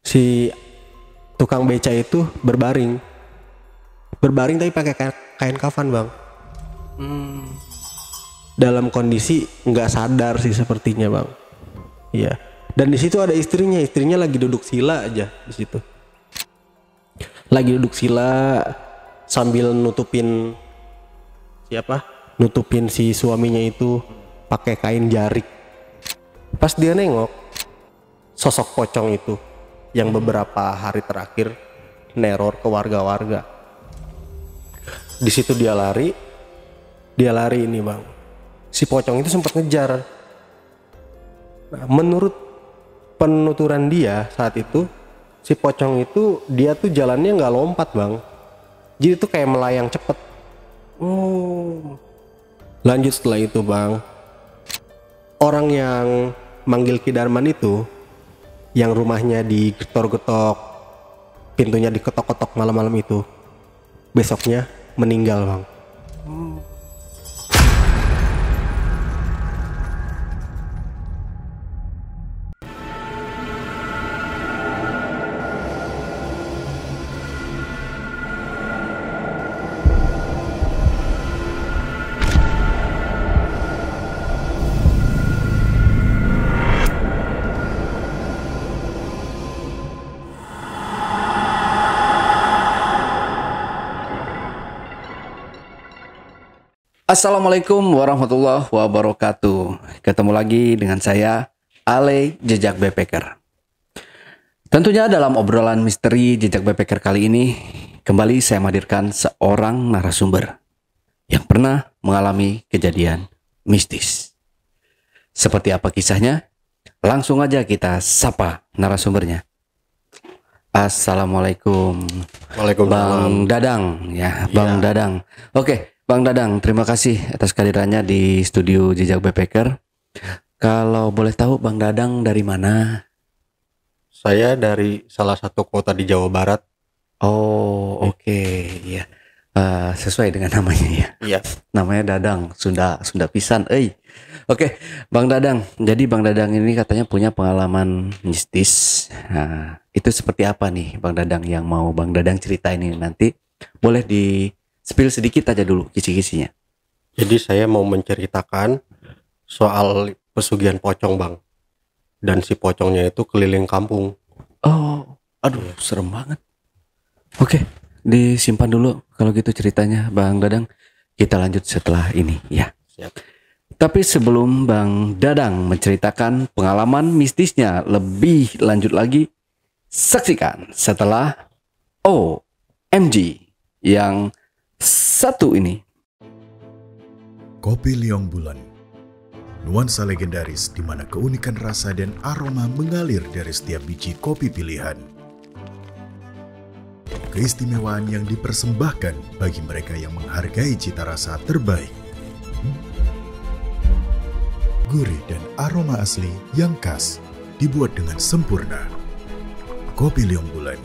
Si tukang beca itu berbaring tapi pakai kain kafan bang. Dalam kondisi nggak sadar sih sepertinya bang. Iya. Dan di situ ada istrinya lagi duduk sila aja di situ. Lagi duduk sila sambil nutupin si suaminya itu pakai kain jarik. Pas dia nengok sosok pocong itu yang beberapa hari terakhir neror ke warga-warga. Di situ dia lari ini bang. Si pocong itu sempat ngejar. Nah, menurut penuturan dia saat itu, si pocong itu dia tuh jalannya nggak lompat bang. Jadi tuh kayak melayang cepet. Lanjut setelah itu bang, orang yang manggil Ki Darman itu, yang rumahnya digetok-getok, pintunya diketok-ketok malam-malam itu, besoknya meninggal bang. Assalamualaikum warahmatullahi wabarakatuh. Ketemu lagi dengan saya, Ale Jejak Backpacker. Tentunya dalam obrolan misteri Jejak Backpacker kali ini, kembali saya menghadirkan seorang narasumber yang pernah mengalami kejadian mistis. Seperti apa kisahnya? Langsung aja kita sapa narasumbernya. Assalamualaikum. Waalaikumsalam. Bang Dadang ya, Bang Dadang. Oke. Bang Dadang, terima kasih atas kehadirannya di studio Jejak Backpacker. Kalau boleh tahu Bang Dadang dari mana? Saya dari salah satu kota di Jawa Barat. Oh, oke. Ya. Sesuai dengan namanya ya. Iya. Namanya Dadang, Sunda pisan. Oke, Bang Dadang. Jadi Bang Dadang ini katanya punya pengalaman mistis. Nah, itu seperti apa nih Bang Dadang yang mau Bang Dadang ceritain ini nanti? Boleh di spill sedikit aja dulu kisi-kisinya. Jadi saya mau menceritakan soal pesugihan pocong bang. Dan si pocongnya itu keliling kampung. Oh, aduh serem banget. Oke, disimpan dulu kalau gitu ceritanya Bang Dadang. Kita lanjut setelah ini ya. Siap. Tapi sebelum Bang Dadang menceritakan pengalaman mistisnya lebih lanjut lagi, saksikan setelah OMG yang satu ini. Kopi Liong Bulan, nuansa legendaris di mana keunikan rasa dan aroma mengalir dari setiap biji kopi pilihan. Keistimewaan yang dipersembahkan bagi mereka yang menghargai cita rasa terbaik. Gurih dan aroma asli yang khas dibuat dengan sempurna. Kopi Liong Bulan,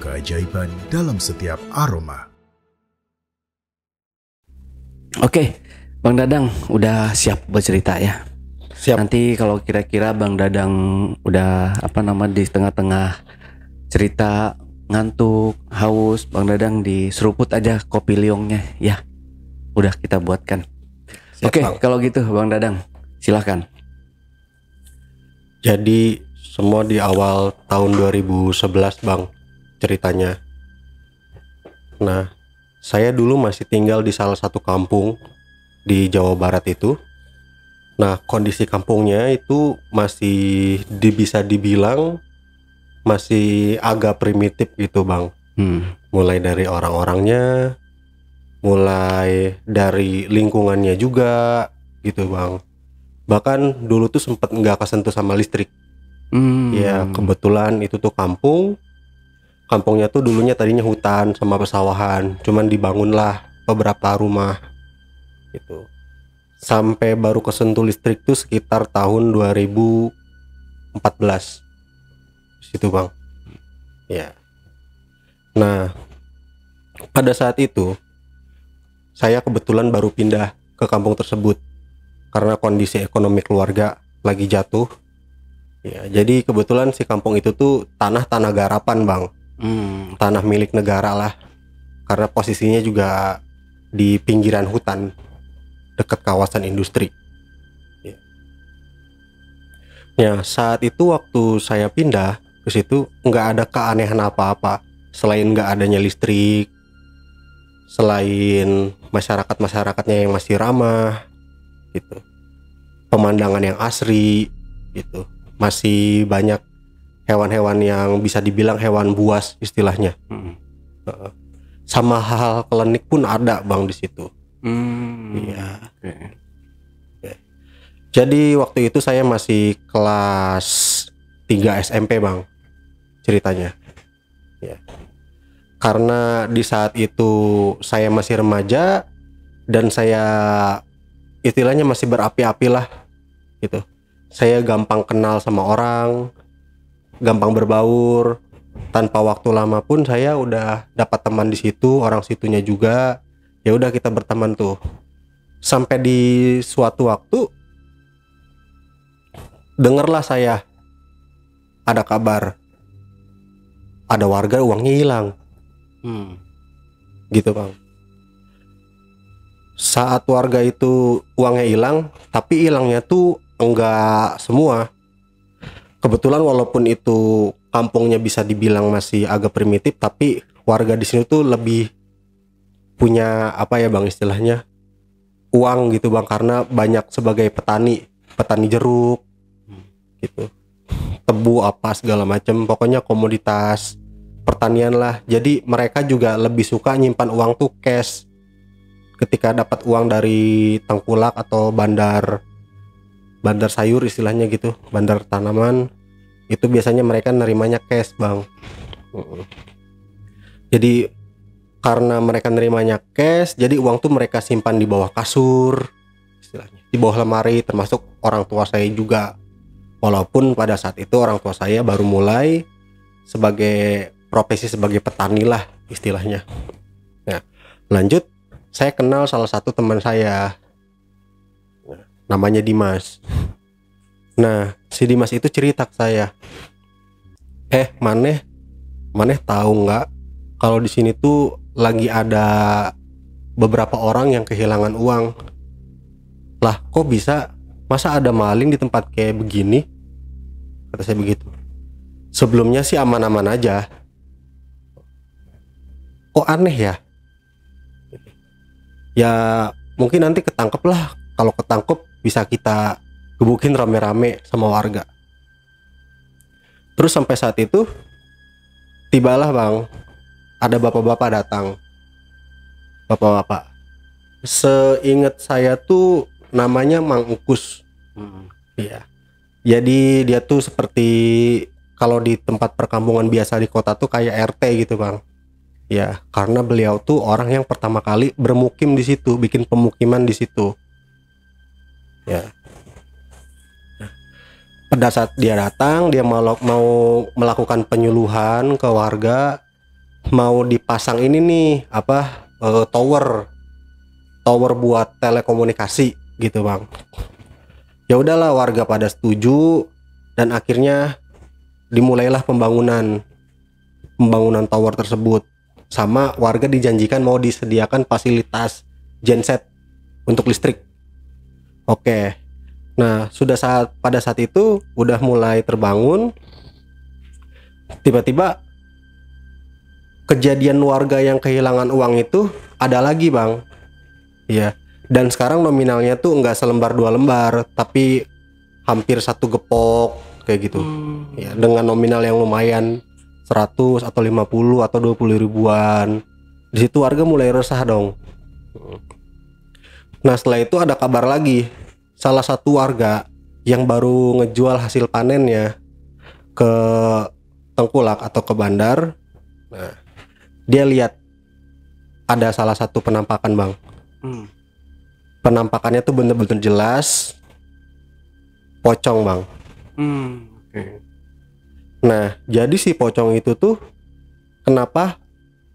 keajaiban dalam setiap aroma. Oke, Bang Dadang udah siap bercerita ya. Siap. Nanti kalau kira-kira Bang Dadang udah di tengah-tengah cerita ngantuk, haus, Bang Dadang diseruput aja kopi liongnya ya. Udah kita buatkan. Siap, Oke, Bang. kalau gitu Bang Dadang silahkan. Jadi semua di awal tahun 2011 bang ceritanya. Nah, saya dulu masih tinggal di salah satu kampung di Jawa Barat itu. Nah, kondisi kampungnya itu masih bisa dibilang masih agak primitif gitu bang. Mulai dari orang-orangnya, mulai dari lingkungannya juga gitu bang. Bahkan dulu tuh sempet nggak kesentuh sama listrik. Ya kebetulan itu tuh kampungnya tuh dulunya tadinya hutan sama pesawahan, cuman dibangunlah beberapa rumah gitu. Sampai baru kesentuh listrik tuh sekitar tahun 2014 situ bang. Ya. Nah, pada saat itu saya kebetulan baru pindah ke kampung tersebut karena kondisi ekonomi keluarga lagi jatuh. Ya, jadi kebetulan si kampung itu tuh tanah garapan bang, tanah milik negara lah, karena posisinya juga di pinggiran hutan, dekat kawasan industri. Ya. Ya, saat itu waktu saya pindah ke situ nggak ada keanehan apa-apa, selain nggak adanya listrik, selain masyarakatnya yang masih ramah, gitu, pemandangan yang asri, gitu. Masih banyak hewan-hewan yang bisa dibilang hewan buas istilahnya. Heeh. Sama hal klinik pun ada bang di situ. Iya. Okay. Jadi waktu itu saya masih kelas 3 SMP bang, ceritanya. Ya. Karena di saat itu saya masih remaja dan saya istilahnya masih berapi-api lah, gitu. Saya gampang kenal sama orang, gampang berbaur. Tanpa waktu lama pun saya udah dapat teman di situ, orang situnya juga. Ya udah kita berteman tuh. Sampai di suatu waktu dengarlah saya ada kabar ada warga uangnya hilang. Gitu bang. Saat warga itu uangnya hilang, tapi hilangnya tuh enggak semua. Kebetulan walaupun itu kampungnya bisa dibilang masih agak primitif, tapi warga di sini tuh lebih punya apa ya bang istilahnya, uang gitu bang, karena banyak sebagai petani jeruk gitu, tebu apa segala macam, pokoknya komoditas pertanian lah. Jadi mereka juga lebih suka nyimpan uang tuh cash. Ketika dapat uang dari tengkulak atau bandar sayur istilahnya gitu, bandar tanaman, itu biasanya mereka nerimanya cash bang. Jadi karena mereka nerimanya cash, jadi uang tuh mereka simpan di bawah kasur istilahnya, di bawah lemari, termasuk orang tua saya juga. Walaupun pada saat itu orang tua saya baru mulai sebagai profesi sebagai petani lah istilahnya. Nah lanjut, saya kenal salah satu teman saya, namanya Dimas. Nah si Dimas itu cerita ke saya, maneh tahu nggak kalau di sini tuh lagi ada beberapa orang yang kehilangan uang. Lah kok bisa? Masa ada maling di tempat kayak begini? Kata saya begitu. Sebelumnya sih aman-aman aja. Kok aneh ya? Ya mungkin nanti ketangkep lah. Kalau ketangkep bisa kita gebukin rame-rame sama warga. Terus sampai saat itu tibalah bang, ada bapak-bapak datang. Bapak-bapak, seingat saya tuh namanya Mang Ukus. Iya. Jadi dia tuh seperti kalau di tempat perkampungan biasa di kota tuh kayak RT gitu bang. Ya, karena beliau tuh orang yang pertama kali bermukim di situ, bikin pemukiman di situ. Ya. Pada saat dia datang, dia mau melakukan penyuluhan ke warga, mau dipasang ini nih tower buat telekomunikasi gitu bang. Ya udahlah, warga pada setuju dan akhirnya dimulailah pembangunan tower tersebut. Sama warga dijanjikan mau disediakan fasilitas genset untuk listrik. Oke. Nah, pada saat itu udah mulai terbangun. Tiba-tiba kejadian warga yang kehilangan uang itu ada lagi, Bang. Iya. Dan sekarang nominalnya tuh enggak selembar 2 lembar, tapi hampir 1 gepok kayak gitu. Ya, dengan nominal yang lumayan 100 atau 50 atau 20 ribuan. Di situ warga mulai resah dong. Nah setelah itu ada kabar lagi, salah satu warga yang baru ngejual hasil panennya ke tengkulak atau ke bandar. Nah, dia lihat ada salah satu penampakan bang. Penampakannya tuh bener-bener jelas pocong bang. Okay. Nah, jadi si pocong itu tuh kenapa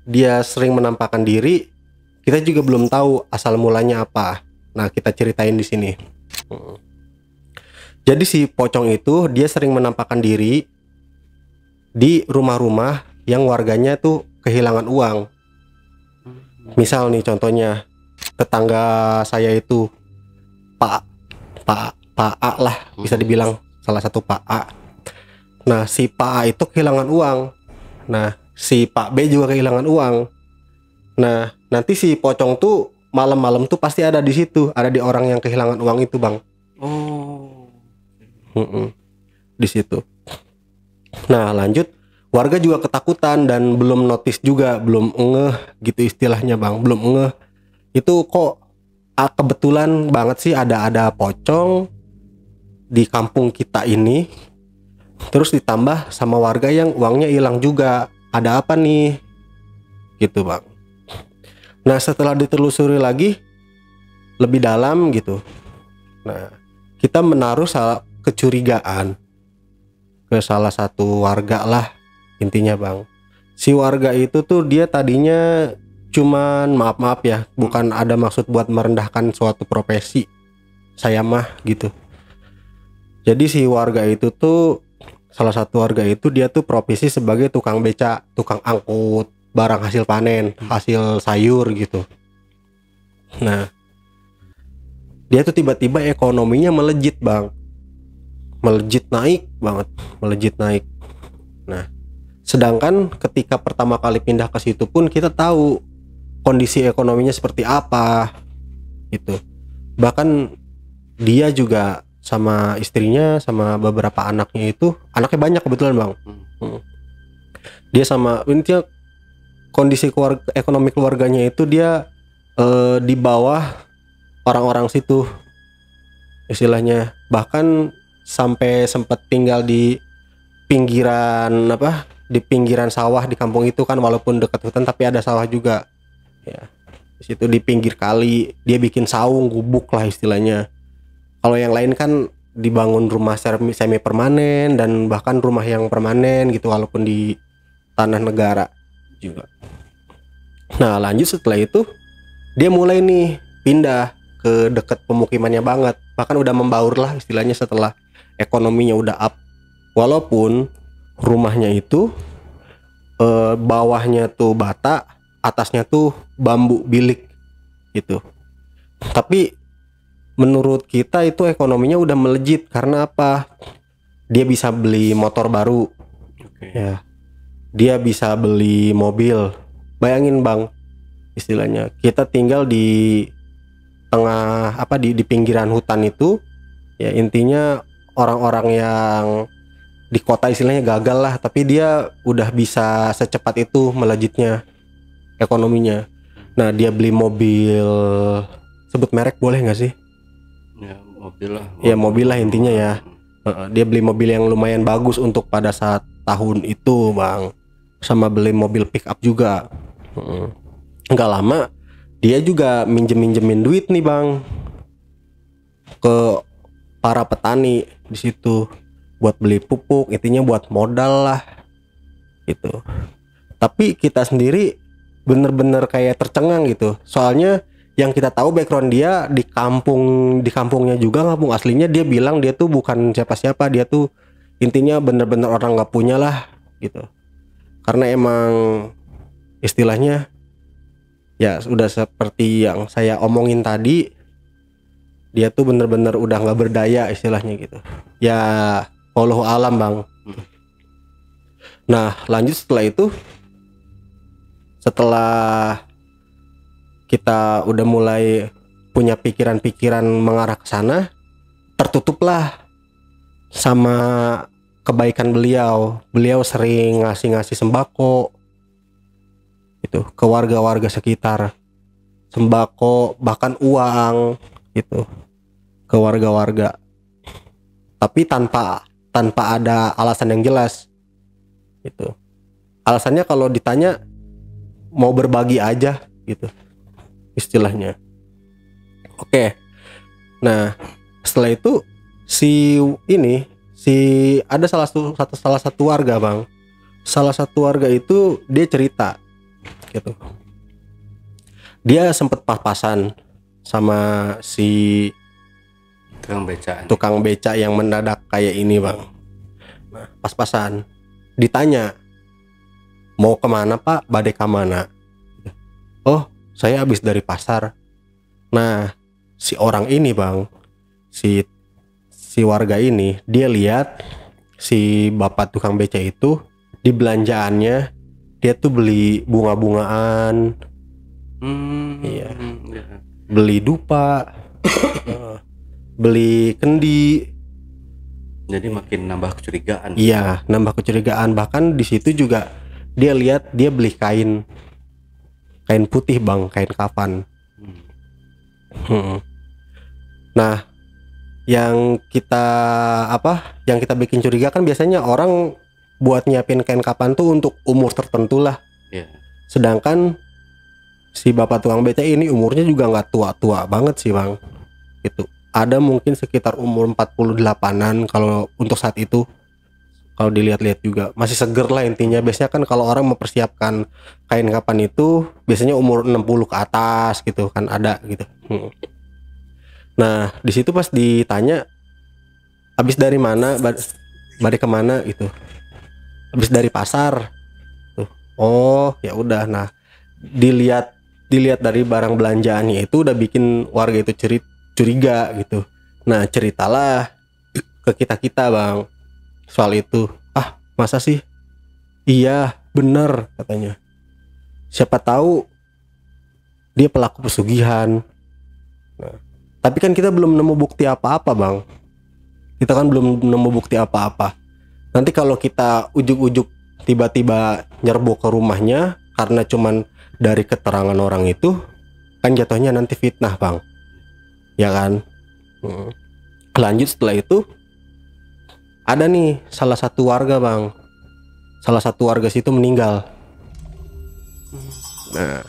dia sering menampakkan diri, kita juga belum tahu asal mulanya apa. Nah, kita ceritain di sini. Jadi si pocong itu dia sering menampakkan diri di rumah-rumah yang warganya tuh kehilangan uang. Misal nih contohnya tetangga saya itu Pak Pak A lah, bisa dibilang salah satu Pak A. Nah si Pak A itu kehilangan uang. Nah si Pak B juga kehilangan uang. Nah nanti si pocong tuh malam-malam tuh pasti ada di situ, ada di orang yang kehilangan uang itu bang. Oh. Di situ. Nah lanjut, warga juga ketakutan dan belum notice juga, belum ngeh gitu istilahnya bang, belum ngeh itu kok kebetulan banget sih ada pocong di kampung kita ini, terus ditambah sama warga yang uangnya hilang juga, ada apa nih gitu bang. Nah setelah ditelusuri lagi lebih dalam gitu, nah kita menaruh kecurigaan ke salah satu warga lah intinya bang. Si warga itu tuh dia tadinya cuman maaf ya, bukan ada maksud buat merendahkan suatu profesi saya mah gitu. Jadi si warga itu tuh, salah satu warga itu dia tuh profesi sebagai tukang beca, tukang angkut barang hasil panen, hasil sayur gitu. Nah dia tuh tiba-tiba ekonominya melejit bang, melejit naik banget, melejit naik. Nah sedangkan ketika pertama kali pindah ke situ pun kita tahu kondisi ekonominya seperti apa gitu. Bahkan dia juga sama istrinya sama beberapa anaknya itu, anaknya banyak kebetulan bang. Dia sama intinya kondisi ekonomi keluarganya itu dia di bawah orang-orang situ istilahnya. Bahkan sampai sempat tinggal di pinggiran di pinggiran sawah di kampung itu kan, walaupun dekat hutan tapi ada sawah juga ya. Di situ di pinggir kali dia bikin saung gubuk lah istilahnya. Kalau yang lain kan dibangun rumah semi permanen dan bahkan rumah yang permanen gitu, walaupun di tanah negara juga. Nah lanjut setelah itu dia mulai nih pindah ke dekat pemukimannya banget, bahkan udah membaur lah istilahnya setelah ekonominya udah up. Walaupun rumahnya itu bawahnya tuh bata, atasnya tuh bambu bilik gitu. Tapi menurut kita itu ekonominya udah melejit karena apa? Dia bisa beli motor baru. Ya. Dia bisa beli mobil. Bayangin bang, istilahnya kita tinggal di tengah di pinggiran hutan itu. Ya intinya orang-orang yang di kota istilahnya gagal lah, tapi dia udah bisa secepat itu melejitnya ekonominya. Nah dia beli mobil, sebut merek boleh nggak sih? Ya mobil lah. Ya mobil lah intinya ya. Dia beli mobil yang lumayan bagus untuk pada saat tahun itu bang, sama beli mobil pick up juga. Nggak lama dia juga minjemin duit nih bang ke para petani di situ buat beli pupuk, intinya buat modal lah gitu. Tapi kita sendiri bener-bener kayak tercengang gitu, soalnya yang kita tahu background dia di kampungnya juga, kampung aslinya dia bilang dia tuh bukan siapa-siapa, dia tuh intinya bener-bener orang nggak punya lah gitu. Karena emang istilahnya ya udah seperti yang saya omongin tadi, dia tuh bener-bener udah nggak berdaya istilahnya gitu ya. Wallahu alam bang. Nah lanjut setelah itu, setelah kita udah mulai punya pikiran-pikiran mengarah ke sana, tertutuplah sama kebaikan beliau. Beliau sering ngasih sembako itu ke warga-warga sekitar, sembako bahkan uang itu ke warga-warga, tapi tanpa ada alasan yang jelas gitu. Alasannya kalau ditanya mau berbagi aja gitu istilahnya. Oke. Nah setelah itu ada salah satu warga bang, salah satu warga itu dia cerita gitu, dia sempet pas-pasan sama si Tukang beca yang mendadak kayak ini bang. Nah, pas-pasan ditanya, mau kemana pak, badai kemana? Oh, saya habis dari pasar. Nah, si orang ini bang, si warga ini, dia lihat si bapak tukang beca itu di belanjaannya dia tuh beli bunga-bungaan, iya, beli dupa, beli kendi. Jadi makin nambah kecurigaan. Iya, nambah kecurigaan. Bahkan di situ juga dia lihat dia beli kain putih bang, kain kafan. Nah, yang kita bikin curiga kan biasanya orang buat nyiapin kain kafan tuh untuk umur tertentu lah. Yeah. Sedangkan si bapak tukang beca ini umurnya juga nggak tua-tua banget sih bang. Itu ada mungkin sekitar umur 48-an kalau untuk saat itu. Kalau dilihat-lihat juga masih seger lah intinya. Biasanya kan kalau orang mempersiapkan kain kafan itu biasanya umur 60 ke atas gitu kan, ada gitu. Nah, di situ pas ditanya habis dari mana, balik kemana gitu. Habis dari pasar. Tuh. Oh, ya udah. Nah, dilihat dari barang belanjaannya itu udah bikin warga itu curiga gitu. Nah, ceritalah ke kita bang soal itu. Ah, masa sih? Iya, bener katanya. Siapa tahu dia pelaku pesugihan. Nah, tapi kan kita belum nemu bukti apa-apa bang. Kita kan belum nemu bukti apa-apa. Nanti kalau kita ujuk-ujuk tiba-tiba nyerbu ke rumahnya karena cuman dari keterangan orang itu, kan jatuhnya nanti fitnah bang. Ya kan? Lanjut setelah itu ada nih salah satu warga bang. Salah satu warga situ meninggal. Nah,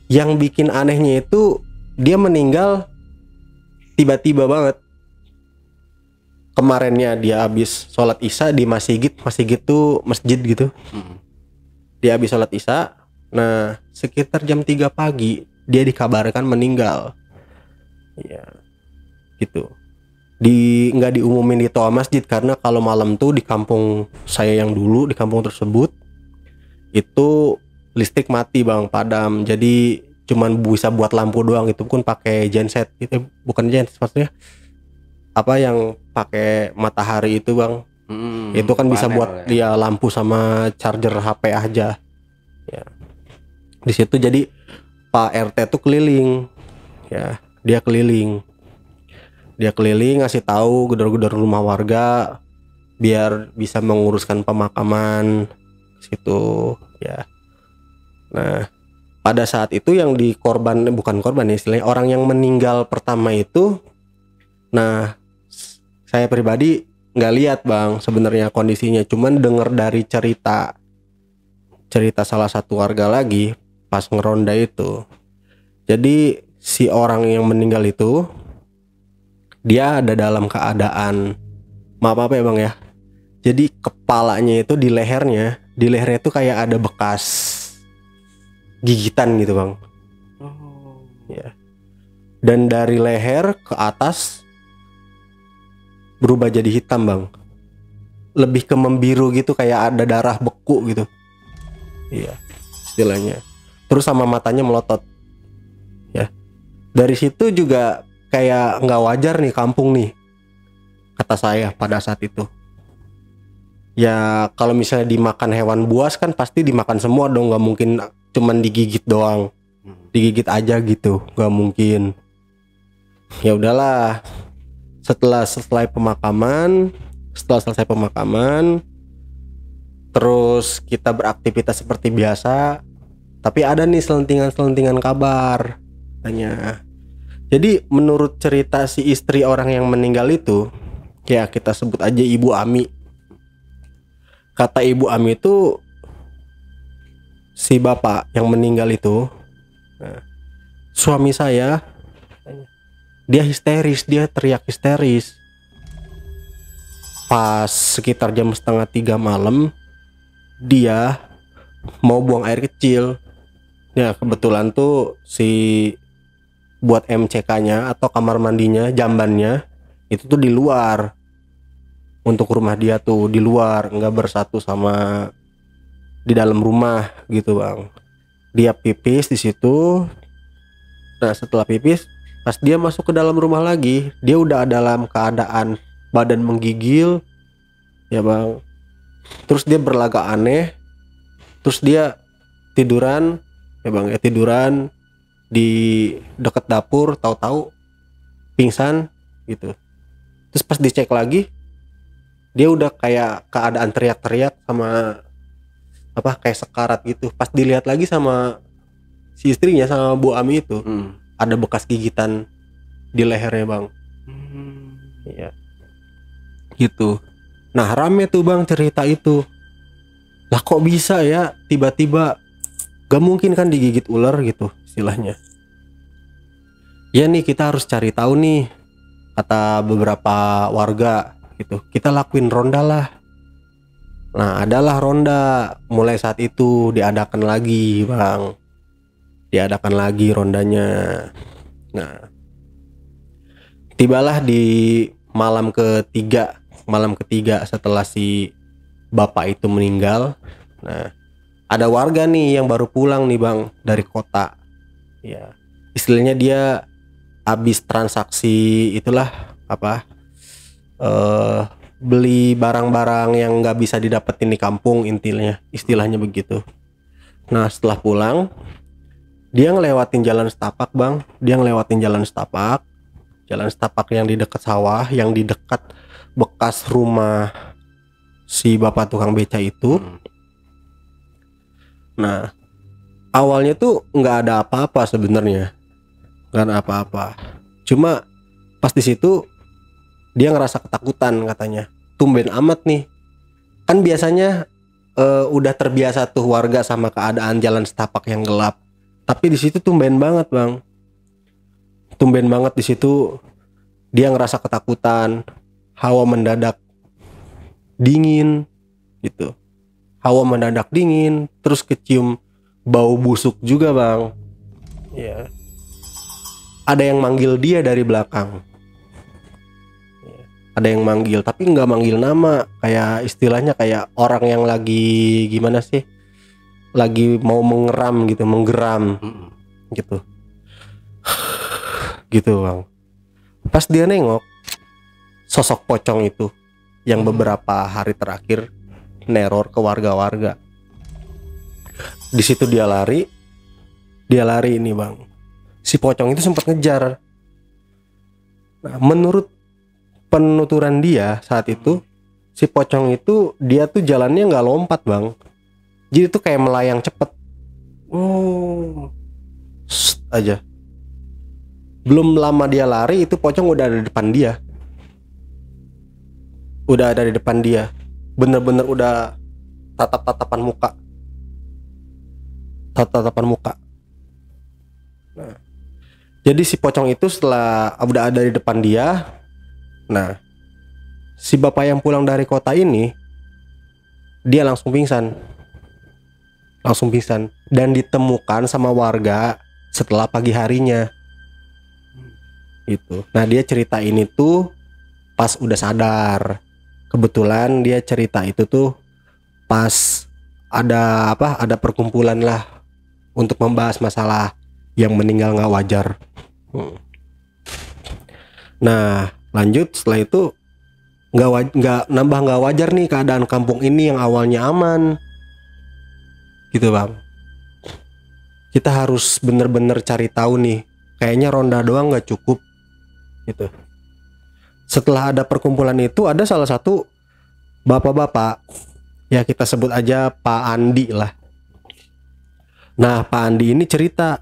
yang bikin anehnya itu dia meninggal tiba-tiba banget. Kemarinnya dia habis sholat isya di masjid tuh masjid gitu. Dia habis sholat isya. Nah, sekitar jam 3 pagi dia dikabarkan meninggal. Ya, gitu. Nggak diumumin di toa masjid karena kalau malam tuh di kampung saya yang dulu, di kampung tersebut itu listrik mati bang, padam. Jadi cuman bisa buat lampu doang, itu pun pakai genset. Itu bukan genset maksudnya. Apa yang pakai matahari itu bang, itu kan bisa buat dia lampu sama charger HP aja ya. Di situ jadi Pak RT tuh keliling ya, dia keliling ngasih tahu gedor-gedor rumah warga biar bisa menguruskan pemakaman situ ya. Nah, pada saat itu yang bukan korban istilahnya, orang yang meninggal pertama itu, nah saya pribadi nggak lihat bang sebenarnya kondisinya, cuman dengar dari cerita salah satu warga lagi pas ngeronda itu. Jadi si orang yang meninggal itu dia ada dalam keadaan, maaf ya bang ya, jadi kepalanya itu di lehernya itu kayak ada bekas gigitan gitu bang. Ya. Dan dari leher ke atas berubah jadi hitam bang, lebih ke membiru gitu, kayak ada darah beku gitu. Iya, istilahnya. Terus sama matanya melotot. Ya, dari situ juga kayak nggak wajar nih kampung nih, kata saya pada saat itu. Ya kalau misalnya dimakan hewan buas kan pasti dimakan semua dong, nggak mungkin cuman digigit doang, digigit aja gitu, nggak mungkin. Ya udahlah. Setelah selesai pemakaman, terus kita beraktivitas seperti biasa. Tapi ada nih selentingan kabar tanya. Jadi menurut cerita si istri orang yang meninggal itu, ya kita sebut aja Ibu Ami. Kata Ibu Ami itu, si bapak yang meninggal itu, nah, suami saya, dia histeris, dia teriak histeris. Pas sekitar jam 2:30 malam, dia mau buang air kecil. Ya kebetulan tuh si buat MCK-nya atau kamar mandinya, jambannya itu tuh di luar. Untuk rumah dia tuh di luar, nggak bersatu sama di dalam rumah gitu bang. Dia pipis di situ. Nah setelah pipis, pas dia masuk ke dalam rumah lagi, dia udah dalam keadaan badan menggigil, ya bang. Terus dia berlagak aneh. Terus dia tiduran, ya bang, ya tiduran di dekat dapur, tahu-tahu pingsan gitu. Terus pas dicek lagi, dia udah kayak keadaan teriak-teriak sama apa kayak sekarat gitu. Pas dilihat lagi sama si istrinya, sama Bu Ami itu, ada bekas gigitan di lehernya bang. Iya. Gitu. Nah rame tuh bang cerita itu. Lah kok bisa ya tiba-tiba, gak mungkin kan digigit ular gitu istilahnya. Ya nih kita harus cari tahu nih, kata beberapa warga gitu. Kita lakuin ronda lah. Nah adalah ronda. Mulai saat itu diadakan lagi bang. Diadakan lagi rondanya. Nah tibalah di malam ketiga setelah si bapak itu meninggal. Nah ada warga nih yang baru pulang nih bang dari kota. Ya istilahnya dia habis transaksi itulah apa, beli barang-barang yang nggak bisa didapetin di kampung, istilahnya begitu. Nah setelah pulang dia ngelewatin jalan setapak bang. Jalan setapak yang di dekat sawah, yang di dekat bekas rumah si bapak tukang beca itu. Nah awalnya tuh nggak ada apa-apa sebenarnya, nggak ada apa-apa. Cuma pas di situ dia ngerasa ketakutan katanya. Tumben amat nih. Kan biasanya udah terbiasa tuh warga sama keadaan jalan setapak yang gelap. Tapi di situ tumben banget bang. Tumben banget di situ dia ngerasa ketakutan. Hawa mendadak dingin gitu. Hawa mendadak dingin, terus kecium bau busuk juga bang. Ya. Ada yang manggil dia dari belakang. Ya. Ada yang manggil, tapi nggak manggil nama. Kayak istilahnya kayak orang yang lagi gimana sih? Lagi mau menggeram gitu. Gitu bang. Pas dia nengok sosok pocong itu yang beberapa hari terakhir neror ke warga-warga. Di situ dia lari ini bang. Si pocong itu sempat ngejar. Nah, menurut penuturan dia saat itu, si pocong itu dia tuh jalannya nggak lompat bang. Jadi tuh kayak melayang cepet. Aja. Belum lama dia lari, itu pocong udah ada di depan dia. Bener-bener udah tatapan muka. Nah, jadi si pocong itu setelah udah ada di depan dia, nah si bapak yang pulang dari kota ini dia langsung pingsan dan ditemukan sama warga setelah pagi harinya itu. Nah dia cerita ini tuh pas udah sadar. Kebetulan dia cerita itu tuh pas ada perkumpulan lah untuk membahas masalah yang meninggal nggak wajar. Nah lanjut setelah itu nggak wajar nih keadaan kampung ini yang awalnya aman gitu bang. Kita harus bener-bener cari tahu nih, kayaknya ronda doang nggak cukup gitu. Setelah ada perkumpulan itu ada salah satu bapak-bapak, ya kita sebut aja Pak Andi lah. Nah Pak Andi ini cerita,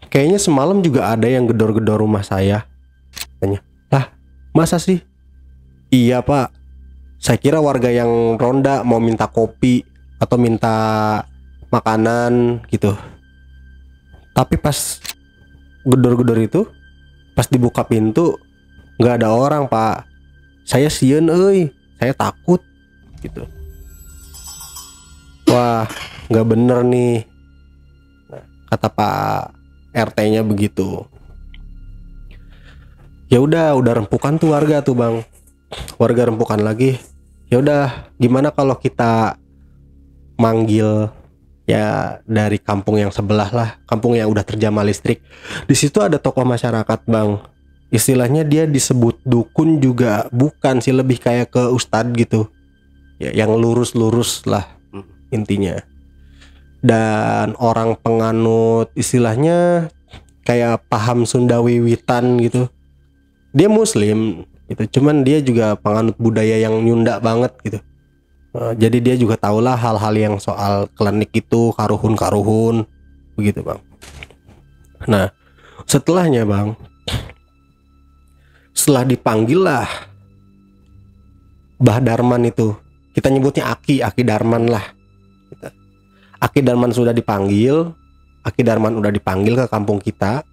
kayaknya semalam juga ada yang gedor-gedor rumah saya. Tanya, lah masa sih? Iya pak, saya kira warga yang ronda mau minta kopi atau minta makanan gitu. Tapi pas gedor-gedor itu, pas dibuka pintu nggak ada orang pak. Saya sieun euy, saya takut gitu. Wah nggak bener nih, kata Pak RT-nya begitu. Ya udah rempukan tuh warga tuh bang, warga rempukan lagi. Ya udah, gimana kalau kita manggil ya dari kampung yang sebelah lah, kampung yang udah terjamah listrik. Di situ ada tokoh masyarakat bang, istilahnya dia disebut dukun juga bukan sih, lebih kayak ke ustadz gitu ya, yang lurus lah intinya. Dan orang penganut istilahnya kayak paham Sunda Wiwitan gitu. Dia muslim gitu, cuman dia juga penganut budaya yang Nyunda banget gitu. Jadi dia juga tahulah hal-hal yang soal klinik itu, karuhun begitu bang. Nah setelahnya bang, setelah dipanggil lah Bah Darman itu, kita nyebutnya Aki Darman lah. Aki Darman sudah dipanggil, Aki Darman udah dipanggil ke kampung kita.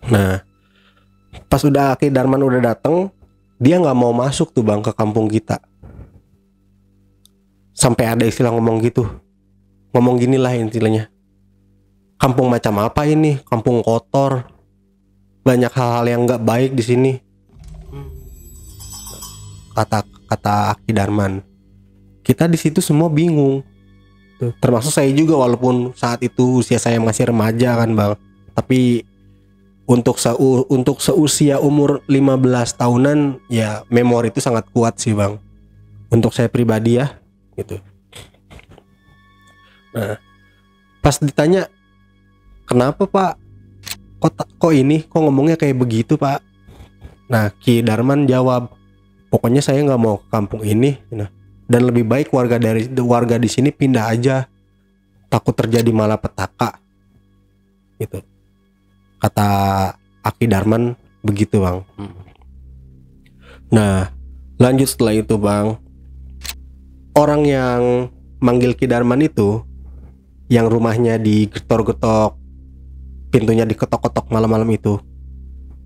Nah pas udah Aki Darman udah dateng, dia nggak mau masuk tuh bang ke kampung kita. Sampai ada istilah ngomong gitu, ngomong gini lah istilahnya, kampung macam apa ini, kampung kotor, banyak hal-hal yang nggak baik di sini. Kata Aki Darman. Kita di situ semua bingung, termasuk saya juga, walaupun saat itu usia saya masih remaja kan bang. Tapi untuk seusia umur 15 tahunan ya, memori itu sangat kuat sih bang, untuk saya pribadi ya gitu. Nah pas ditanya kenapa pak, kok ngomongnya kayak begitu pak. Nah Ki Darman jawab, pokoknya saya nggak mau ke kampung ini, dan lebih baik warga di sini pindah aja, takut terjadi malapetaka gitu. Kata Aki Darman begitu bang. Nah lanjut setelah itu bang, orang yang manggil Ki Darman itu, yang rumahnya digetok-getok, pintunya diketok-ketok malam-malam itu,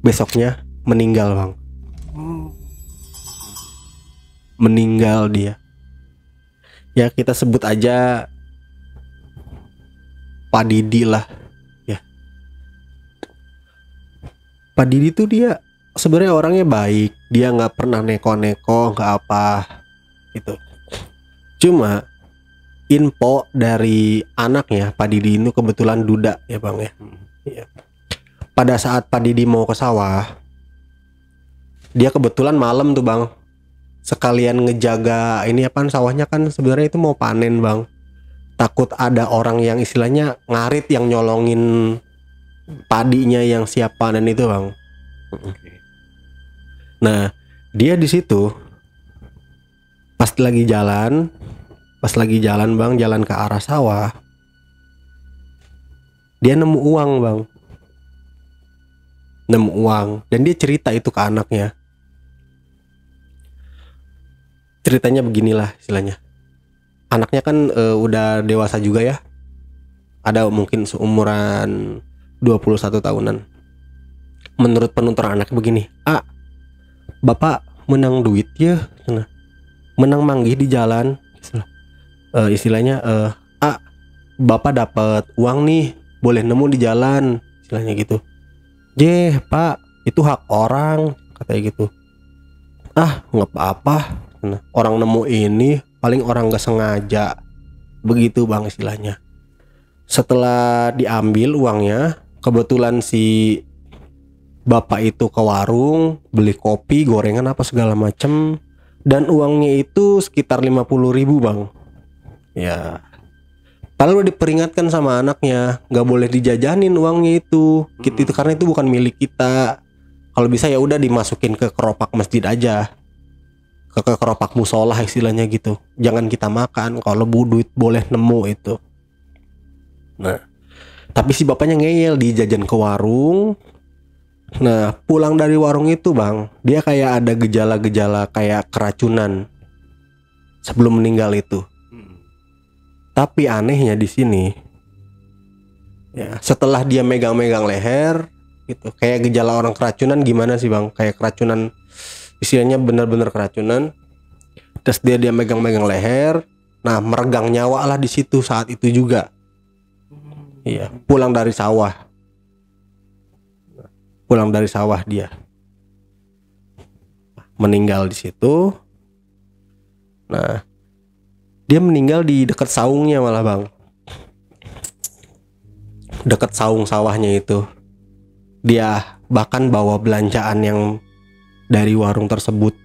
besoknya meninggal bang. Meninggal dia. Ya kita sebut aja Pak Didi lah ya. Pak Didi tuh dia sebenarnya orangnya baik, dia nggak pernah neko-neko, nggak apa gitu. Cuma info dari anaknya Pak Didi itu kebetulan duda ya bang ya. Iya. Pada saat Pak Didi mau ke sawah, dia kebetulan malam tuh bang, sekalian ngejaga ini sawahnya kan sebenarnya itu mau panen bang. Takut ada orang yang istilahnya ngarit, yang nyolongin padinya yang siap panen itu bang. Nah dia di situ pas lagi jalan bang, jalan ke arah sawah, dia nemu uang bang, dan dia cerita itu ke anaknya. Ceritanya beginilah istilahnya, anaknya kan udah dewasa juga ya, ada mungkin seumuran 21 tahunan. Menurut penutur anak begini, bapak menang duit ya, menang manggih di jalan, istilahnya bapak dapat uang nih, boleh nemu di jalan, istilahnya gitu. Pak, itu hak orang, katanya gitu. Nggak apa-apa, orang nemu ini paling orang nggak sengaja, begitu bang istilahnya. Setelah diambil uangnya, kebetulan si bapak itu ke warung beli kopi, gorengan apa segala macem, dan uangnya itu sekitar 50.000 bang. Ya, padahal udah diperingatkan sama anaknya, nggak boleh dijajanin uangnya itu, gitu, karena itu bukan milik kita. Kalau bisa ya udah dimasukin ke keropak masjid aja, ke keropak musola istilahnya gitu. Jangan kita makan, kalau duit boleh nemu itu. Nah, tapi si bapaknya ngeyel, dijajan ke warung. Nah, pulang dari warung itu bang, dia kayak ada gejala-gejala kayak keracunan sebelum meninggal itu. Tapi anehnya di sini, ya setelah dia megang-megang leher, gitu, kayak gejala orang keracunan gimana sih bang? Kayak keracunan, istilahnya benar-benar keracunan. Terus dia megang-megang leher, nah meregang nyawa lah di situ saat itu juga. Iya, pulang dari sawah. pulang dari sawah dia. Meninggal di situ. Nah, dia meninggal di dekat saungnya malah bang. Dekat saung sawahnya itu. Dia bahkan bawa belanjaan yang dari warung tersebut.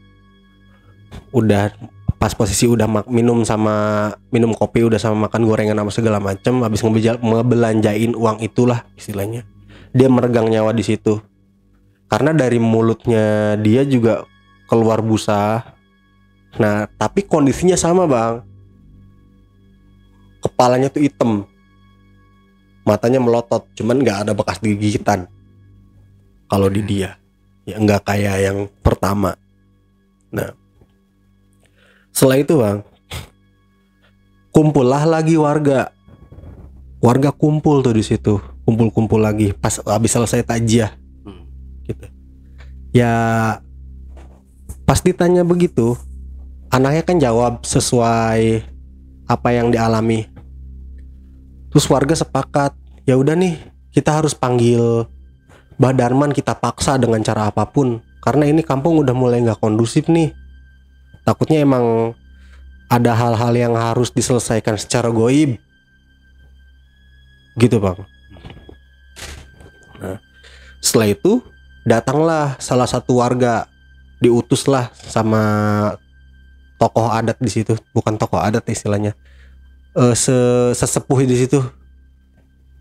Udah pas posisi udah minum kopi, udah sama makan gorengan sama segala macam, habis ngebelanjain uang itulah istilahnya. Dia meregang nyawa di situ. Karena dari mulutnya dia juga keluar busa. Nah, tapi kondisinya sama bang. Kepalanya tuh hitam, matanya melotot, cuman nggak ada bekas gigitan. Kalau di dia, ya nggak kayak yang pertama. Nah, setelah itu bang, kumpullah lagi warga kumpul tuh di situ, kumpul lagi pas habis selesai takjiah, gitu. Ya, pas ditanya begitu, anaknya kan jawab sesuai apa yang dialami. Terus warga sepakat, ya udah nih, kita harus panggil Mbah Darman, kita paksa dengan cara apapun, karena ini kampung udah mulai nggak kondusif nih. Takutnya emang ada hal-hal yang harus diselesaikan secara goib, gitu bang. Nah, setelah itu datanglah salah satu warga, diutuslah sama tokoh adat di situ, bukan tokoh adat istilahnya, sesepuh di situ.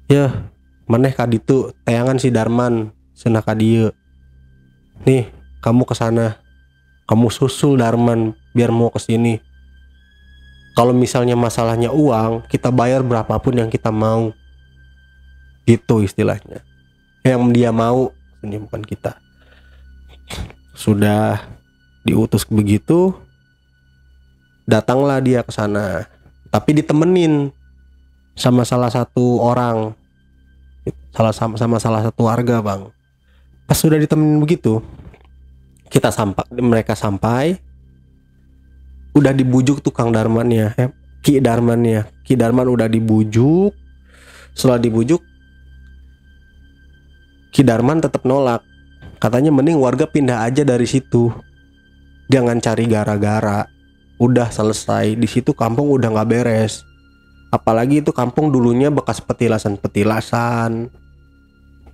Ya, maneh kaditu tayangan si Darman cenah ka dieu. Nih, kamu ke sana. Kamu susul Darman biar mau ke sini. Kalau misalnya masalahnya uang, kita bayar berapapun yang kita mau. Gitu istilahnya. Yang dia mau, ini bukan kita. Sudah diutus begitu, datanglah dia ke sana. Tapi ditemenin sama salah satu orang, sama salah satu warga bang. Pas sudah ditemenin begitu, mereka sampai, udah dibujuk tukang Darmannya, Ki Darman udah dibujuk. Setelah dibujuk, Ki Darman tetap nolak. Katanya mending warga pindah aja dari situ, jangan cari gara-gara. Udah selesai di situ, kampung udah nggak beres. Apalagi itu kampung dulunya bekas petilasan,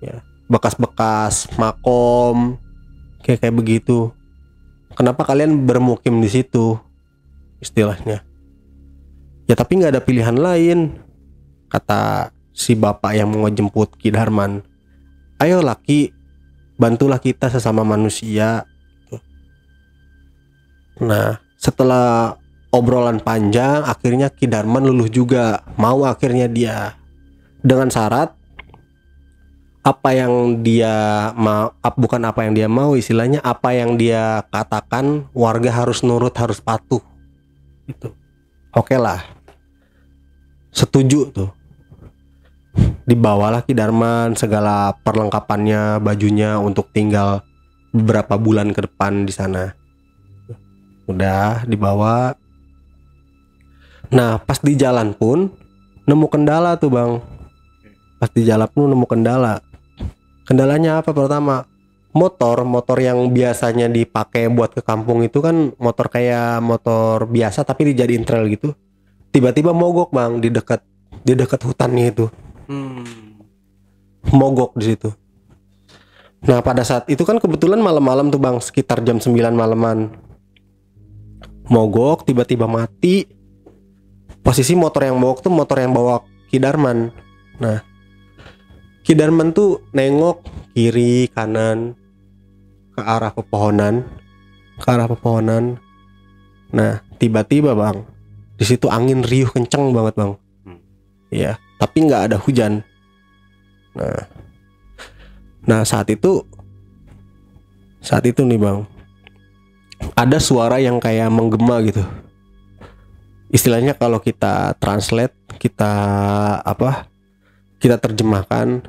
ya, bekas-bekas makom, kayak begitu. Kenapa kalian bermukim di situ, istilahnya? Ya tapi nggak ada pilihan lain, kata si bapak yang mau jemput Ki Darman. Ayo laki, bantulah kita sesama manusia. Nah, setelah obrolan panjang, akhirnya Ki Darman luluh juga. Mau akhirnya dia, dengan syarat apa yang dia mau, bukan apa yang dia mau, istilahnya apa yang dia katakan warga harus nurut, harus patuh. Itu. Oke lah. Setuju tuh. Dibawalah Ki Darman segala perlengkapannya, bajunya untuk tinggal beberapa bulan ke depan di sana. Udah dibawa. Nah, pas di jalan pun nemu kendala tuh bang. Pas di jalan pun nemu kendala. Kendalanya apa? Pertama, motor yang biasanya dipakai buat ke kampung itu kan motor kayak motor biasa tapi dijadiin trail gitu. Tiba-tiba mogok bang di dekat hutannya itu. Mogok di situ. Nah, pada saat itu kan kebetulan malam-malam tuh bang, sekitar jam 9 malaman. Mogok, tiba-tiba mati. Posisi motor yang mogok tuh motor yang bawa Ki Darman. Nah, Ki Darman tuh nengok kiri kanan ke arah pepohonan. Nah, tiba-tiba bang, di situ angin riuh kenceng banget bang. Iya, tapi nggak ada hujan. Nah saat itu nih bang, ada suara yang kayak menggema gitu. Istilahnya kalau kita translate, kita terjemahkan,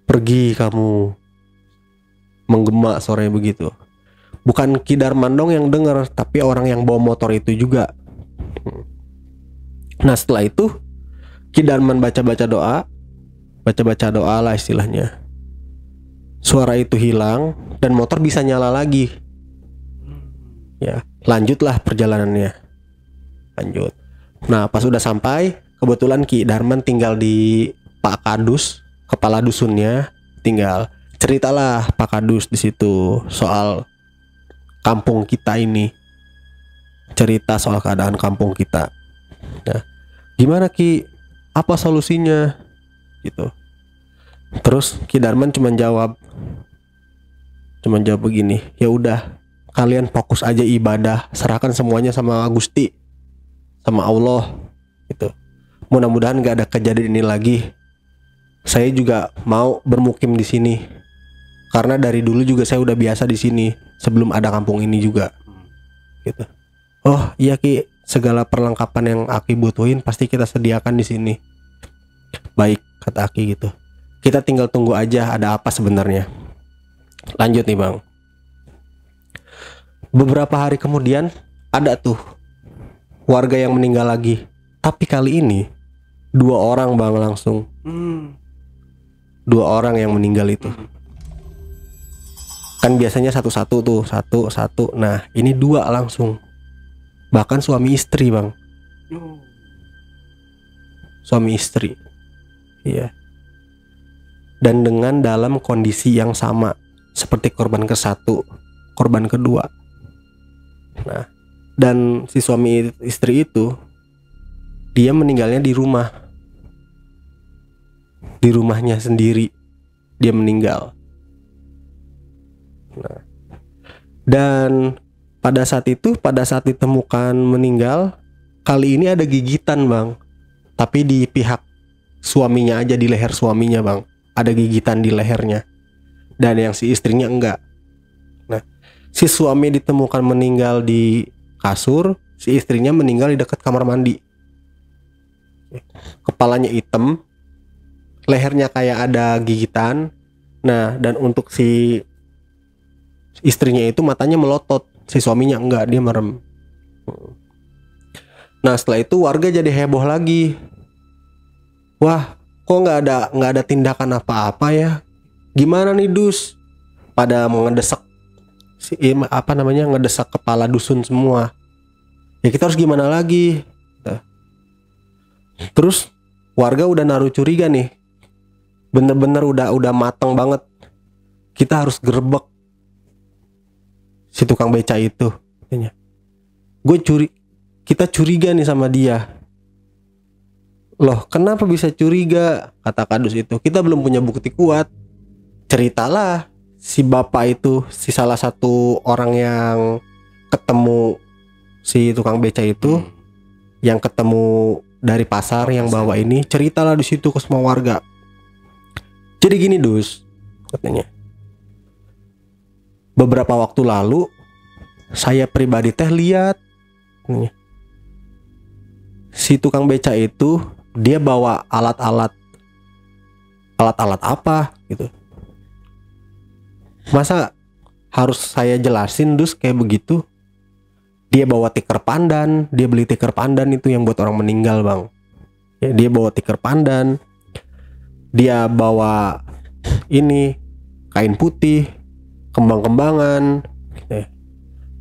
pergi kamu, menggema suaranya begitu. Bukan Ki Darman dong yang dengar, tapi orang yang bawa motor itu juga. Nah setelah itu Ki Darman baca-baca doa lah istilahnya. suara itu hilang dan motor bisa nyala lagi. Ya, lanjutlah perjalanannya. Lanjut. Nah, pas udah sampai, kebetulan Ki Darman tinggal di Pak Kadus, kepala dusunnya tinggal. Ceritalah Pak Kadus di situ soal kampung kita ini. Cerita soal keadaan kampung kita. Nah, gimana Ki? Apa solusinya? Gitu. Terus Ki Darman cuma jawab begini, ya udah, kalian fokus aja ibadah, serahkan semuanya sama Gusti, sama Allah. Gitu. Mudah-mudahan gak ada kejadian ini lagi. Saya juga mau bermukim di sini. Karena dari dulu juga saya udah biasa di sini sebelum ada kampung ini juga. Gitu. Oh iya Ki, segala perlengkapan yang Aki butuhin pasti kita sediakan di sini. Baik, kata Aki gitu. Kita tinggal tunggu aja ada apa sebenarnya. Lanjut nih Bang. Beberapa hari kemudian ada tuh warga yang meninggal lagi. Tapi kali ini 2 orang Bang langsung. 2 orang yang meninggal itu. Kan biasanya satu-satu tuh, satu. Nah, ini 2 langsung. Bahkan suami istri Bang. Suami istri. Iya. Dan dengan dalam kondisi yang sama seperti korban ke-1, korban kedua. Nah, dan si suami istri itu dia meninggalnya di rumah. Di rumahnya sendiri dia meninggal. Nah, dan pada saat ditemukan meninggal, kali ini ada gigitan Bang. Tapi di pihak suaminya aja, di leher suaminya Bang. Ada gigitan di lehernya. Dan yang si istrinya enggak. Nah, si suami ditemukan meninggal di kasur, si istrinya meninggal di dekat kamar mandi. Kepalanya hitam, lehernya kayak ada gigitan. Nah, dan untuk si istrinya itu matanya melotot, si suaminya enggak, dia merem. Nah, setelah itu warga jadi heboh lagi. Wah, kok nggak ada tindakan apa-apa ya? Gimana nih Dus? Pada ngedesak ngedesak kepala dusun semua. Ya kita harus gimana lagi? Nah. Terus warga udah naruh curiga nih. Bener-bener udah mateng banget. Kita harus gerbek si tukang beca itu. Kita curiga nih sama dia. Loh, kenapa bisa curiga? Kata Kadus itu, kita belum punya bukti kuat. Ceritalah si bapak itu, si salah satu orang yang ketemu si tukang beca itu, yang ketemu dari pasar yang bawa ini, ceritalah di situ ke semua warga. Jadi gini Dus, katanya. Beberapa waktu lalu saya pribadi lihat si tukang beca itu dia bawa alat-alat apa gitu. Masa harus saya jelasin Dus kayak begitu? Dia bawa tikar pandan, dia beli tikar pandan itu yang buat orang meninggal Bang. Ya, dia bawa tikar pandan, dia bawa ini kain putih, kembang-kembangan,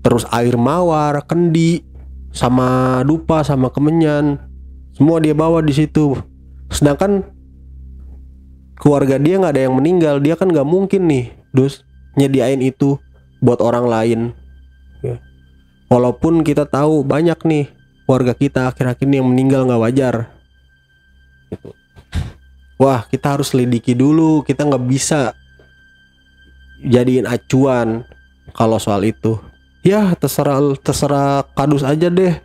terus air mawar, kendi, sama dupa, sama kemenyan, semua dia bawa di situ. Sedangkan keluarga dia nggak ada yang meninggal, dia kan nggak mungkin nih Dus nyediain itu buat orang lain. Ya. Walaupun kita tahu banyak nih warga kita akhir-akhir ini yang meninggal nggak wajar. Gitu. Wah, kita harus selidiki dulu, kita nggak bisa jadiin acuan kalau soal itu. Ya terserah Kadus aja deh,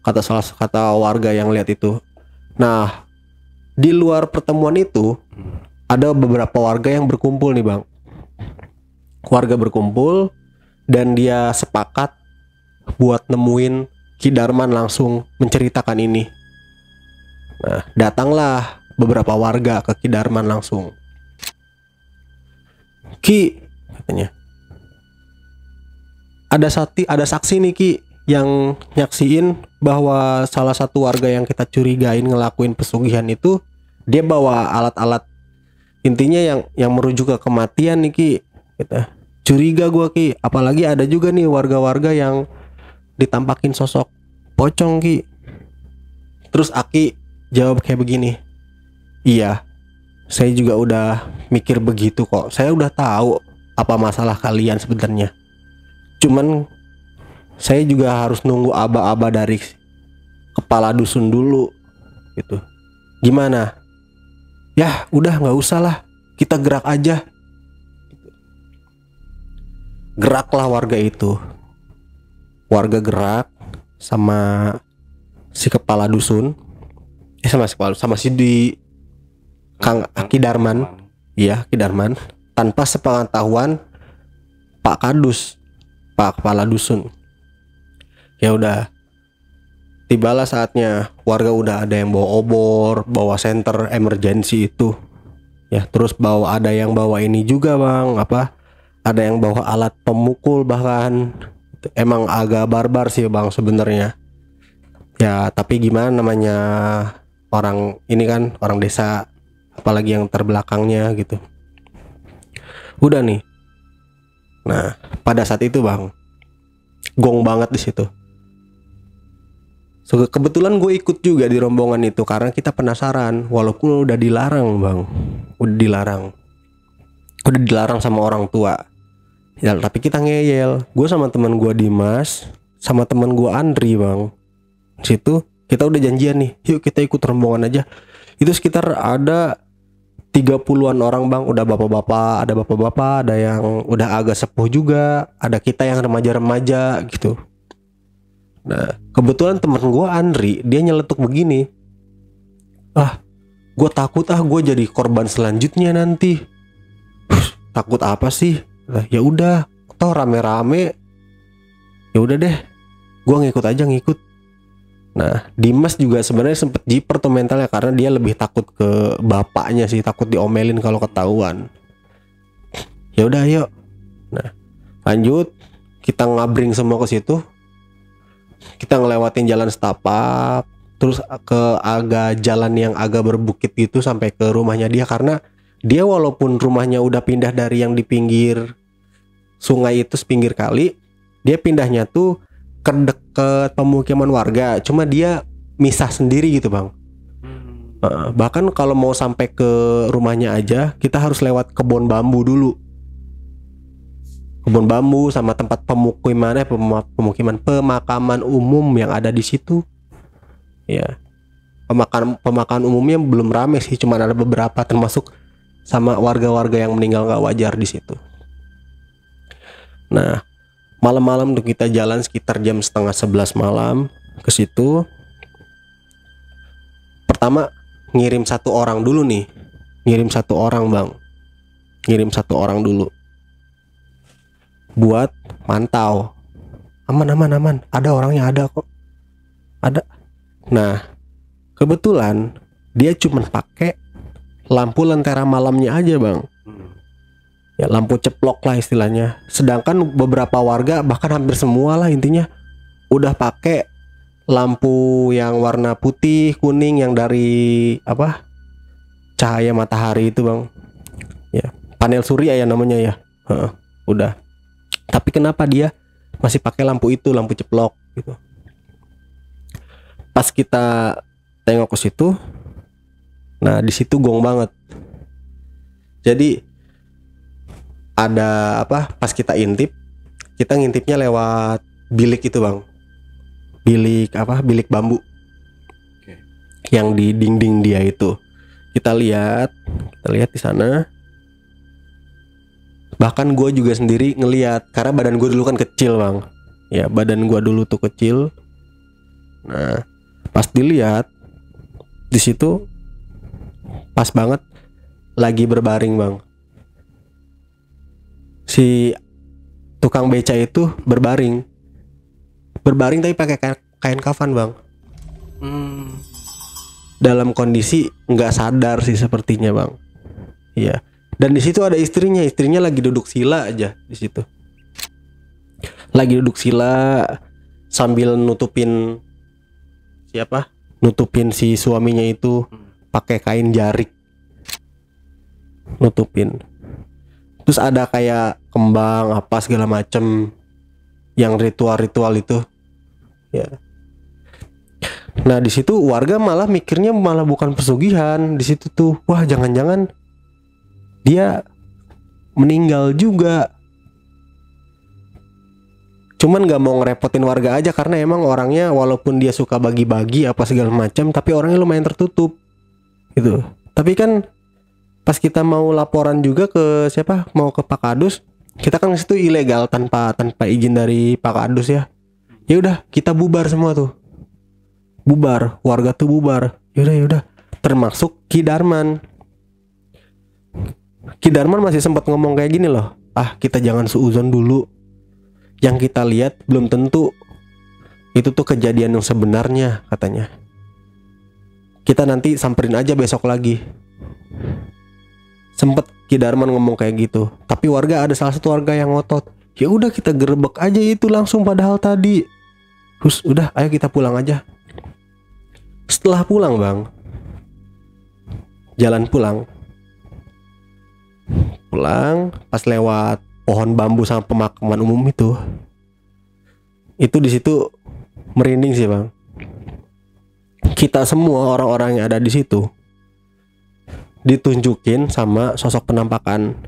kata warga yang lihat itu. Nah, di luar pertemuan itu ada beberapa warga yang berkumpul nih Bang. Warga berkumpul dan dia sepakat buat nemuin Ki Darman, langsung menceritakan ini. Nah, datanglah beberapa warga ke Ki Darman langsung. Ki, katanya, ada saksi nih Ki yang nyaksiin bahwa salah satu warga yang kita curigain ngelakuin pesugihan itu dia bawa alat-alat intinya yang merujuk ke kematian nih Ki. Gitu. Curiga gua Ki, apalagi ada juga nih warga-warga yang ditampakin sosok pocong Ki. Terus Aki jawab kayak begini, iya, saya juga udah mikir begitu kok. Saya udah tahu apa masalah kalian sebenarnya. Cuman saya juga harus nunggu aba-aba dari kepala dusun dulu gitu. Gimana? Ya udah nggak usah lah, kita gerak aja. Geraklah warga itu. Warga gerak sama si kepala dusun, sama si Kang Aki Darman, iya Aki Darman, tanpa sepengetahuan Pak Kadus, Pak Kepala Dusun. Ya udah, tibalah saatnya. Warga udah ada yang bawa obor, bawa senter emergency itu, ya terus ada yang bawa ini juga bang, ada yang bawa alat pemukul bahkan. Emang agak barbar sih bang sebenarnya. Ya tapi gimana namanya orang ini kan orang desa, apalagi yang terbelakangnya gitu. Udah nih. Nah, pada saat itu bang, gong banget di situ. So, kebetulan gue ikut juga di rombongan itu karena kita penasaran, walaupun udah dilarang bang, udah dilarang sama orang tua. Ya, tapi kita ngeyel. Gue sama teman gue Dimas, sama teman gue Andri bang. Situ kita udah janjian nih, yuk kita ikut rombongan aja. Itu sekitar ada 30-an orang bang, udah bapak-bapak, ada yang udah agak sepuh juga, ada kita yang remaja-remaja gitu. Nah kebetulan temen gue Andri, dia nyeletuk begini, gue takut gue jadi korban selanjutnya nanti. Takut apa sih? Nah, ya udah, toh rame-rame. Ya udah deh, gue ngikut. Nah, Dimas juga sebenarnya sempet jiper tuh mentalnya karena dia lebih takut ke bapaknya sih, takut diomelin kalau ketahuan. Ya udah, ayo. Nah, lanjut, kita ngabring semua ke situ. Kita ngelewatin jalan setapak, terus ke jalan yang agak berbukit gitu sampai ke rumahnya dia, karena dia walaupun rumahnya udah pindah dari yang di pinggir sungai itu, sepinggir kali, dia pindahnya tuh ke deket pemukiman warga, cuma dia misah sendiri gitu bang. Bahkan kalau mau sampai ke rumahnya aja kita harus lewat kebun bambu dulu, kebun bambu sama tempat pemakaman umum yang ada di situ. Ya, pemakaman umumnya belum rame sih, cuma ada beberapa, termasuk sama warga-warga yang meninggal nggak wajar di situ. Nah, malam-malam tuh kita jalan sekitar jam 10:30 malam ke situ. Pertama ngirim satu orang dulu nih, ngirim satu orang dulu buat mantau. Aman, ada orangnya, ada kok, ada. Nah, kebetulan dia cuma pakai lampu lentera malamnya aja bang, ya lampu ceplok lah istilahnya. Sedangkan beberapa warga, bahkan hampir semua lah intinya, udah pakai lampu yang warna putih kuning yang dari cahaya matahari itu bang, ya panel surya ya namanya ya. Udah. Tapi kenapa dia masih pakai lampu itu, lampu ceplok gitu. Pas kita tengok ke situ, nah di situ gong banget. Jadi ada pas kita ngintipnya lewat bilik itu bang, bilik bambu. Yang di dinding dia itu kita lihat di sana. Bahkan gue juga sendiri ngelihat karena badan gue dulu kan kecil bang, ya badan gue dulu tuh kecil. Nah pas dilihat di situ pas banget lagi berbaring bang, si tukang beca itu berbaring tapi pakai kain kafan bang. Dalam kondisi nggak sadar sih sepertinya bang. Iya. Dan di situ ada istrinya lagi duduk sila aja di situ. Lagi duduk sila sambil nutupin si suaminya itu pakai kain jarik. nutupin. Terus ada kayak kembang apa segala macem yang ritual-ritual itu ya. Nah di situ warga malah mikirnya malah bukan pesugihan di situ tuh. Wah jangan-jangan dia meninggal juga. Cuman nggak mau ngerepotin warga aja karena emang orangnya walaupun dia suka bagi-bagi apa segala macam, tapi orangnya lumayan tertutup gitu. Tapi kan pas kita mau laporan juga ke siapa, mau ke Pak Kadus, kita kan situ ilegal tanpa izin dari Pak Kadus ya. Ya udah kita bubar semua tuh, bubar, warga tuh bubar. Yaudah, termasuk Ki Darman. Ki Darman masih sempat ngomong kayak gini loh, kita jangan suuzon dulu. Yang kita lihat belum tentu itu tuh kejadian yang sebenarnya, katanya. Kita nanti samperin aja besok lagi. Sempet Ki Darman ngomong kayak gitu. Tapi warga, ada salah satu warga yang ngotot, ya udah kita gerebek aja itu langsung padahal tadi. Terus udah ayo kita pulang aja. Setelah pulang bang, jalan pulang pas lewat pohon bambu sama pemakaman umum itu di situ merinding sih bang. Kita semua orang-orang yang ada di situ ditunjukin sama sosok penampakan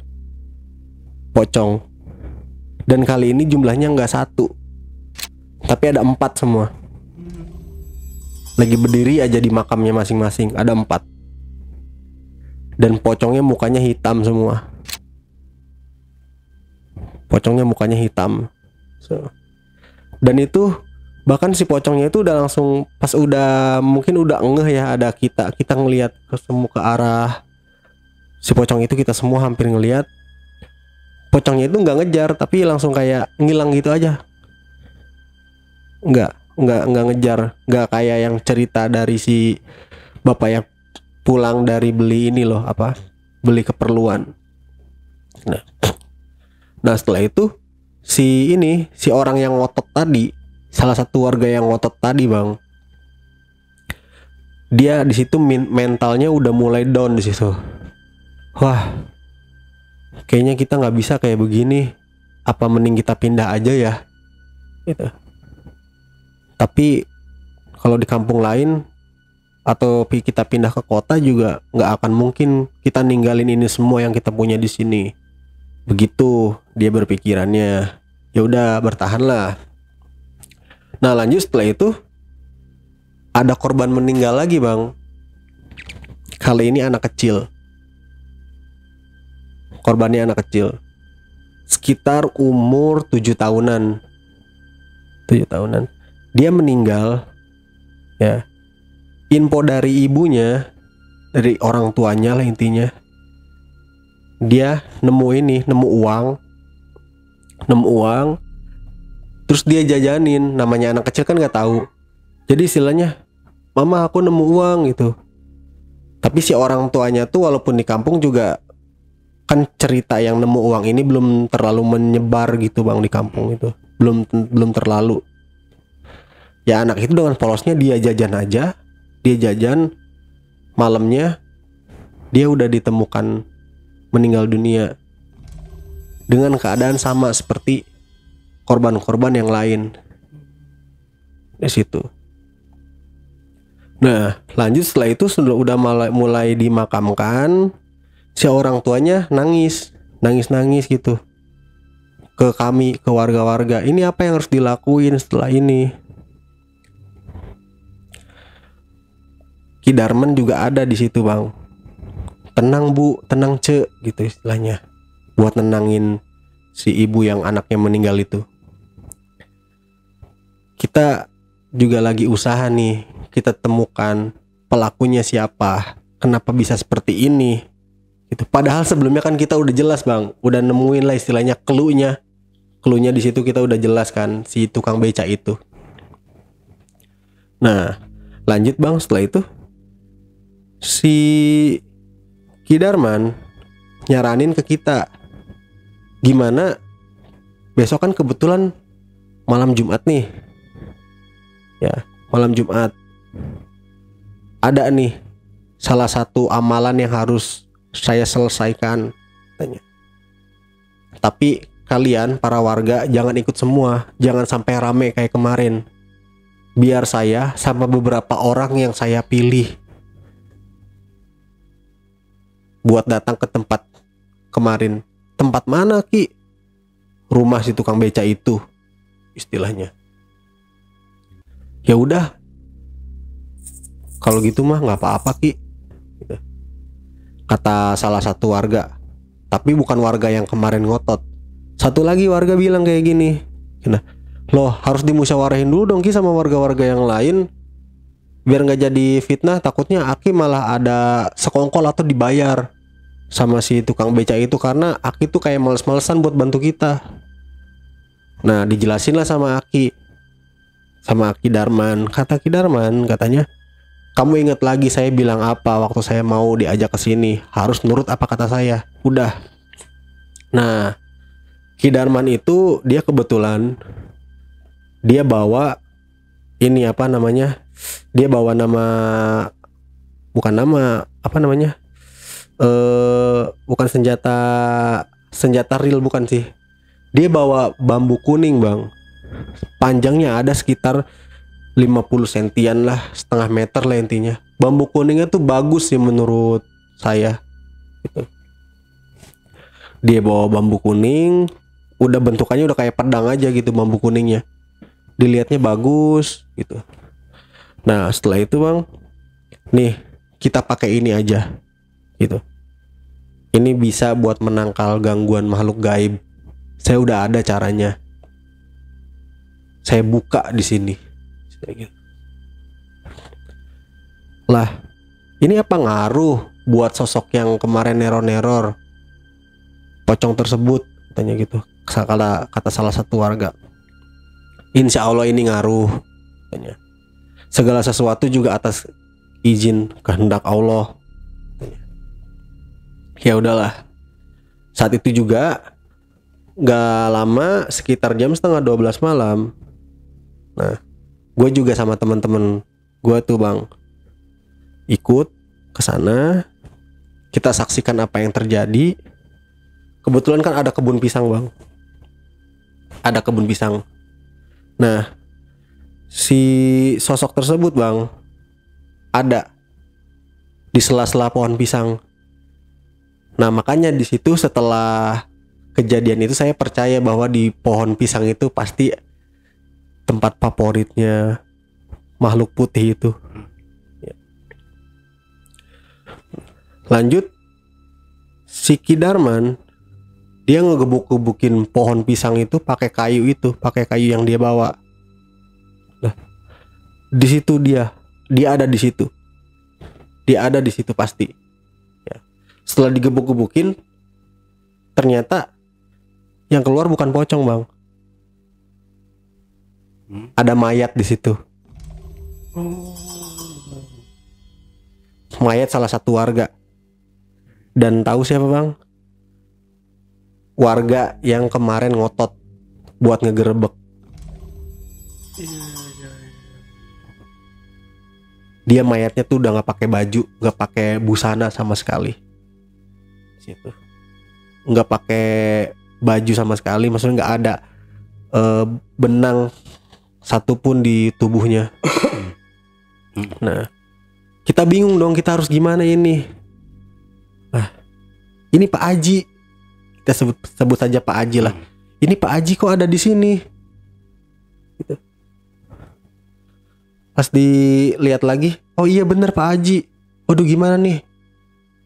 pocong, dan kali ini jumlahnya nggak 1 tapi ada 4 semua. Lagi berdiri aja di makamnya masing-masing, ada 4. Dan pocongnya mukanya hitam semua. Pocongnya mukanya hitam. Dan itu bahkan si pocongnya itu udah langsung pas mungkin udah ngeh ya, ada kita ngelihat ke arah si pocong itu. Kita semua hampir ngelihat pocongnya itu nggak ngejar, tapi langsung kayak ngilang gitu aja. Nggak ngejar, nggak kayak yang cerita dari si bapak yang pulang dari beli ini loh, beli keperluan. Nah setelah itu si orang yang ngotot tadi, salah satu warga yang ngotot tadi bang, dia di situ mentalnya udah mulai down di situ. Wah, kayaknya kita nggak bisa kayak begini. Apa mending kita pindah aja ya? Gitu. Tapi kalau di kampung lain atau kita pindah ke kota juga nggak akan mungkin kita ninggalin ini semua yang kita punya di sini. Begitu dia berpikirannya. Ya udah bertahanlah. Nah lanjut setelah itu ada korban meninggal lagi bang. Kali ini anak kecil. Korbannya anak kecil, sekitar umur 7 tahunan. Dia meninggal ya. Info dari ibunya, dari orang tuanya lah intinya, dia nemu uang, terus dia jajanin. Namanya anak kecil kan nggak tahu, jadi istilahnya, mama aku nemu uang gitu. Tapi si orang tuanya tuh walaupun di kampung juga kan cerita yang nemu uang ini belum terlalu menyebar gitu bang di kampung itu, belum terlalu. Ya anak itu dengan polosnya dia jajan malamnya dia udah ditemukan meninggal dunia dengan keadaan sama seperti korban-korban yang lain di situ. Nah lanjut setelah itu udah mulai dimakamkan. Si orang tuanya nangis gitu ke kami, ke warga-warga. Ini apa yang harus dilakuin setelah ini? Ki Darman juga ada di situ bang. Tenang bu, tenang ce, gitu istilahnya, buat nenangin si ibu yang anaknya meninggal itu. Kita juga lagi usaha nih, kita temukan pelakunya siapa, kenapa bisa seperti ini. Gitu. Padahal sebelumnya kan kita udah jelas bang, udah nemuin lah istilahnya cluenya di situ, kita udah jelas kan si tukang beca itu. Nah lanjut bang, setelah itu si Ki Darman nyaranin ke kita, gimana besok kan kebetulan malam Jumat nih ya, malam Jumat ada nih salah satu amalan yang harus saya selesaikan, katanya. Tapi kalian para warga jangan ikut semua, jangan sampai rame kayak kemarin. Biar saya sama beberapa orang yang saya pilih buat datang ke tempat kemarin. Tempat mana, Ki? Rumah si tukang beca itu, istilahnya. Ya udah, kalau gitu mah nggak apa-apa, Ki, gitu. Kata salah satu warga. Tapi bukan warga yang kemarin ngotot. Satu lagi warga bilang kayak gini, nah, loh harus dimusyawarahin dulu dong, Ki, sama warga-warga yang lain, biar nggak jadi fitnah. Takutnya Aki malah ada sekongkol atau dibayar sama si tukang beca itu, karena Aki tuh kayak males-malesan buat bantu kita. Nah, dijelasin lah sama Aki Darman. Kata Ki Darman, katanya, kamu ingat lagi saya bilang apa waktu saya mau diajak ke sini? Harus nurut apa kata saya. Udah. Nah, Ki Darman itu dia kebetulan dia bawa ini apa namanya? Dia bawa nama, bukan nama, apa namanya? Bukan senjata real, bukan sih. Dia bawa bambu kuning, Bang. Panjangnya ada sekitar 50 sentian lah, setengah meter lah intinya. Bambu kuningnya tuh bagus sih menurut saya gitu. Dia bawa bambu kuning, udah bentukannya udah kayak pedang aja gitu bambu kuningnya. Dilihatnya bagus gitu. Nah, setelah itu, Bang, nih kita pakai ini aja gitu. Ini bisa buat menangkal gangguan makhluk gaib. Saya udah ada caranya. Saya buka di sini. Lah, ini apa ngaruh buat sosok yang kemarin neror-neror pocong tersebut, tanya gitu. Kata salah satu warga. Insya Allah ini ngaruh, tanya. Segala sesuatu juga atas izin kehendak Allah, tanya. Ya udahlah. Saat itu juga gak lama, sekitar jam setengah 12 malam. Nah, gue juga sama teman-teman gue tuh, Bang, ikut ke sana. Kita saksikan apa yang terjadi. Kebetulan kan ada kebun pisang, Bang. Ada kebun pisang. Nah, si sosok tersebut, Bang, ada di sela-sela pohon pisang. Nah, makanya di situ setelah kejadian itu saya percaya bahwa di pohon pisang itu pasti tempat favoritnya makhluk putih itu. Lanjut, si Ki Darman dia ngegebuk-gebukin pohon pisang itu pakai kayu yang dia bawa. Nah, di situ dia ada di situ. Dia ada di situ pasti. Ya. Setelah digebuk-gebukin, ternyata yang keluar bukan pocong, Bang. Ada mayat di situ. Mayat salah satu warga. Dan tahu siapa, Bang? Warga yang kemarin ngotot buat ngegerebek. Dia mayatnya tuh udah nggak pakai baju, nggak pakai busana sama sekali. Situ. Nggak pakai baju sama sekali, maksudnya nggak ada benang satupun di tubuhnya. Nah, kita bingung dong, kita harus gimana ini? Nah, ini Pak Haji, kita sebut saja Pak Haji lah. Ini Pak Haji kok ada di sini? Gitu. Pas dilihat lagi, oh iya bener Pak Haji. Waduh, gimana nih?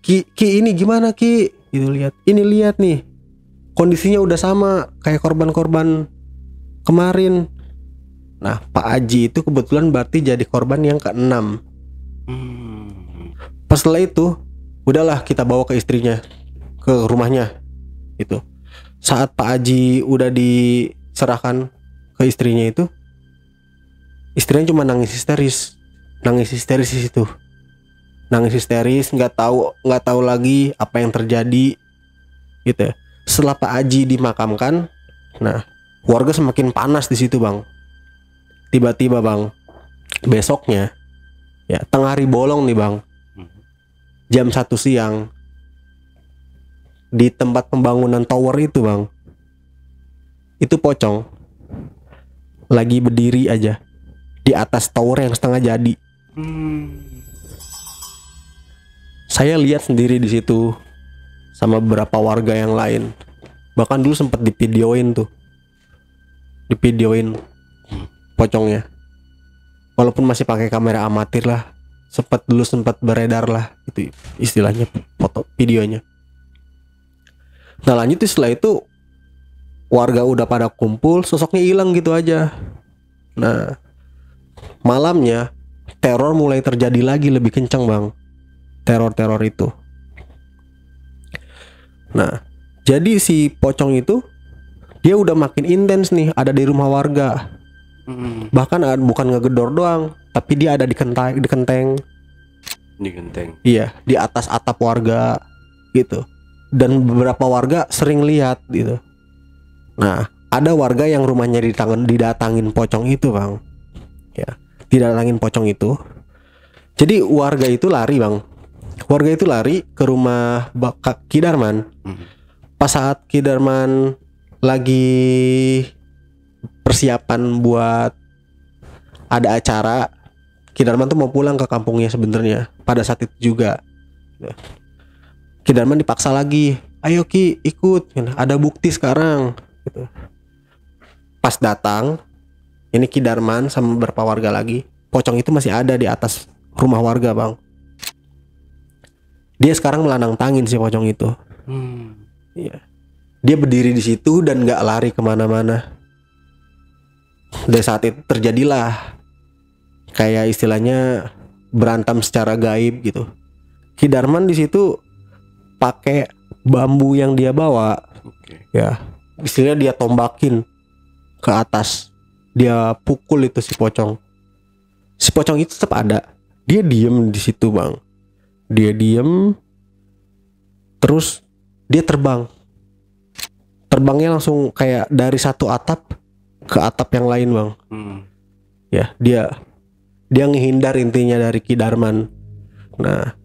Ki ini gimana, Ki? Gitu, lihat. Ini lihat nih. Kondisinya udah sama kayak korban-korban kemarin. Nah, Pak Haji itu kebetulan berarti jadi korban yang ke-6. Pas setelah itu, udahlah kita bawa ke istrinya, ke rumahnya. Itu. Saat Pak Haji udah diserahkan ke istrinya itu, istrinya cuma nangis histeris di situ. Nangis histeris, nggak tahu lagi apa yang terjadi, gitu. Setelah Pak Haji dimakamkan, nah warga semakin panas di situ, Bang. Tiba-tiba, Bang, besoknya, ya tengah hari bolong nih, Bang, jam 1 siang, di tempat pembangunan tower itu bang, itu pocong lagi berdiri aja di atas tower yang setengah jadi. Saya lihat sendiri di situ sama beberapa warga yang lain. Bahkan dulu sempat divideoin pocongnya. Walaupun masih pakai kamera amatir lah, sempat beredar lah itu istilahnya foto videonya. Nah lanjut setelah itu warga udah pada kumpul, sosoknya hilang gitu aja. Nah malamnya teror mulai terjadi lagi lebih kencang bang, teror itu. Nah jadi si pocong itu dia udah makin intens nih ada di rumah warga. Bahkan bukan ngegedor doang, tapi dia ada di genteng. Iya, di atas atap warga gitu. Dan beberapa warga sering lihat gitu. Nah, ada warga yang rumahnya didatangin pocong itu, Bang. Ya, didatangin pocong itu. Jadi warga itu lari, Bang. Warga itu lari ke rumah Ki Darman. Pas saat Ki Darman lagi persiapan buat ada acara, Ki Darman tuh mau pulang ke kampungnya sebenarnya. Pada saat itu juga Ki Darman dipaksa lagi, ayo Ki ikut, ada bukti sekarang gitu. Pas datang ini Ki Darman sama beberapa warga lagi, pocong itu masih ada di atas rumah warga bang. Dia sekarang melandang tangin si pocong itu. Iya. Dia berdiri di situ dan nggak lari kemana-mana. Dari saat itu terjadilah kayak istilahnya berantem secara gaib gitu. Ki Darman di situ pakai bambu yang dia bawa, ya istilahnya dia tombakin ke atas, dia pukul itu si pocong. Si pocong itu tetap ada, dia diem di situ bang, dia diem, terus dia terbang. Terbangnya langsung kayak dari satu atap ke atap yang lain bang. Ya dia ngehindar intinya dari Ki Darman. Nah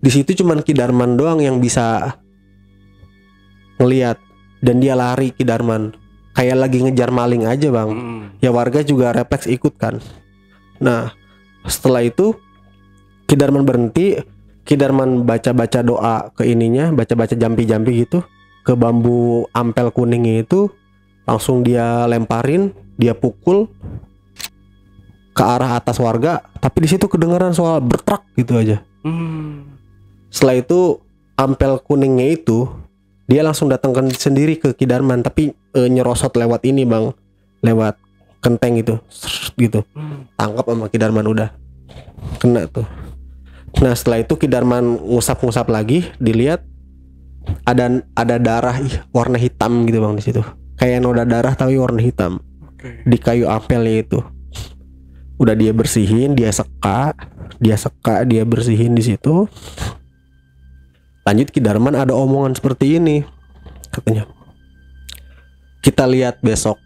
di situ cuman Ki Darman doang yang bisa ngelihat dan dia lari Ki Darman kayak lagi ngejar maling aja bang. Ya warga juga refleks ikut kan. Nah setelah itu Ki Darman berhenti, Ki Darman baca doa ke ininya, baca jampi gitu ke bambu ampel kuningnya itu, langsung dia lemparin, dia pukul ke arah atas warga, tapi di situ kedengaran soal bertrak gitu aja. Setelah itu ampel kuningnya itu dia langsung datangkan sendiri ke Ki Darman, tapi nyerosot lewat ini bang, lewat kenteng gitu, tangkap sama Ki Darman, udah kena tuh. Nah setelah itu Ki Darman ngusap lagi, dilihat ada darah warna hitam gitu bang di situ, kayak noda darah tapi warna hitam di kayu ampelnya itu. Udah dia bersihin, dia seka, dia bersihin di situ. Lanjut Ki Darman ada omongan seperti ini, katanya, kita lihat besok.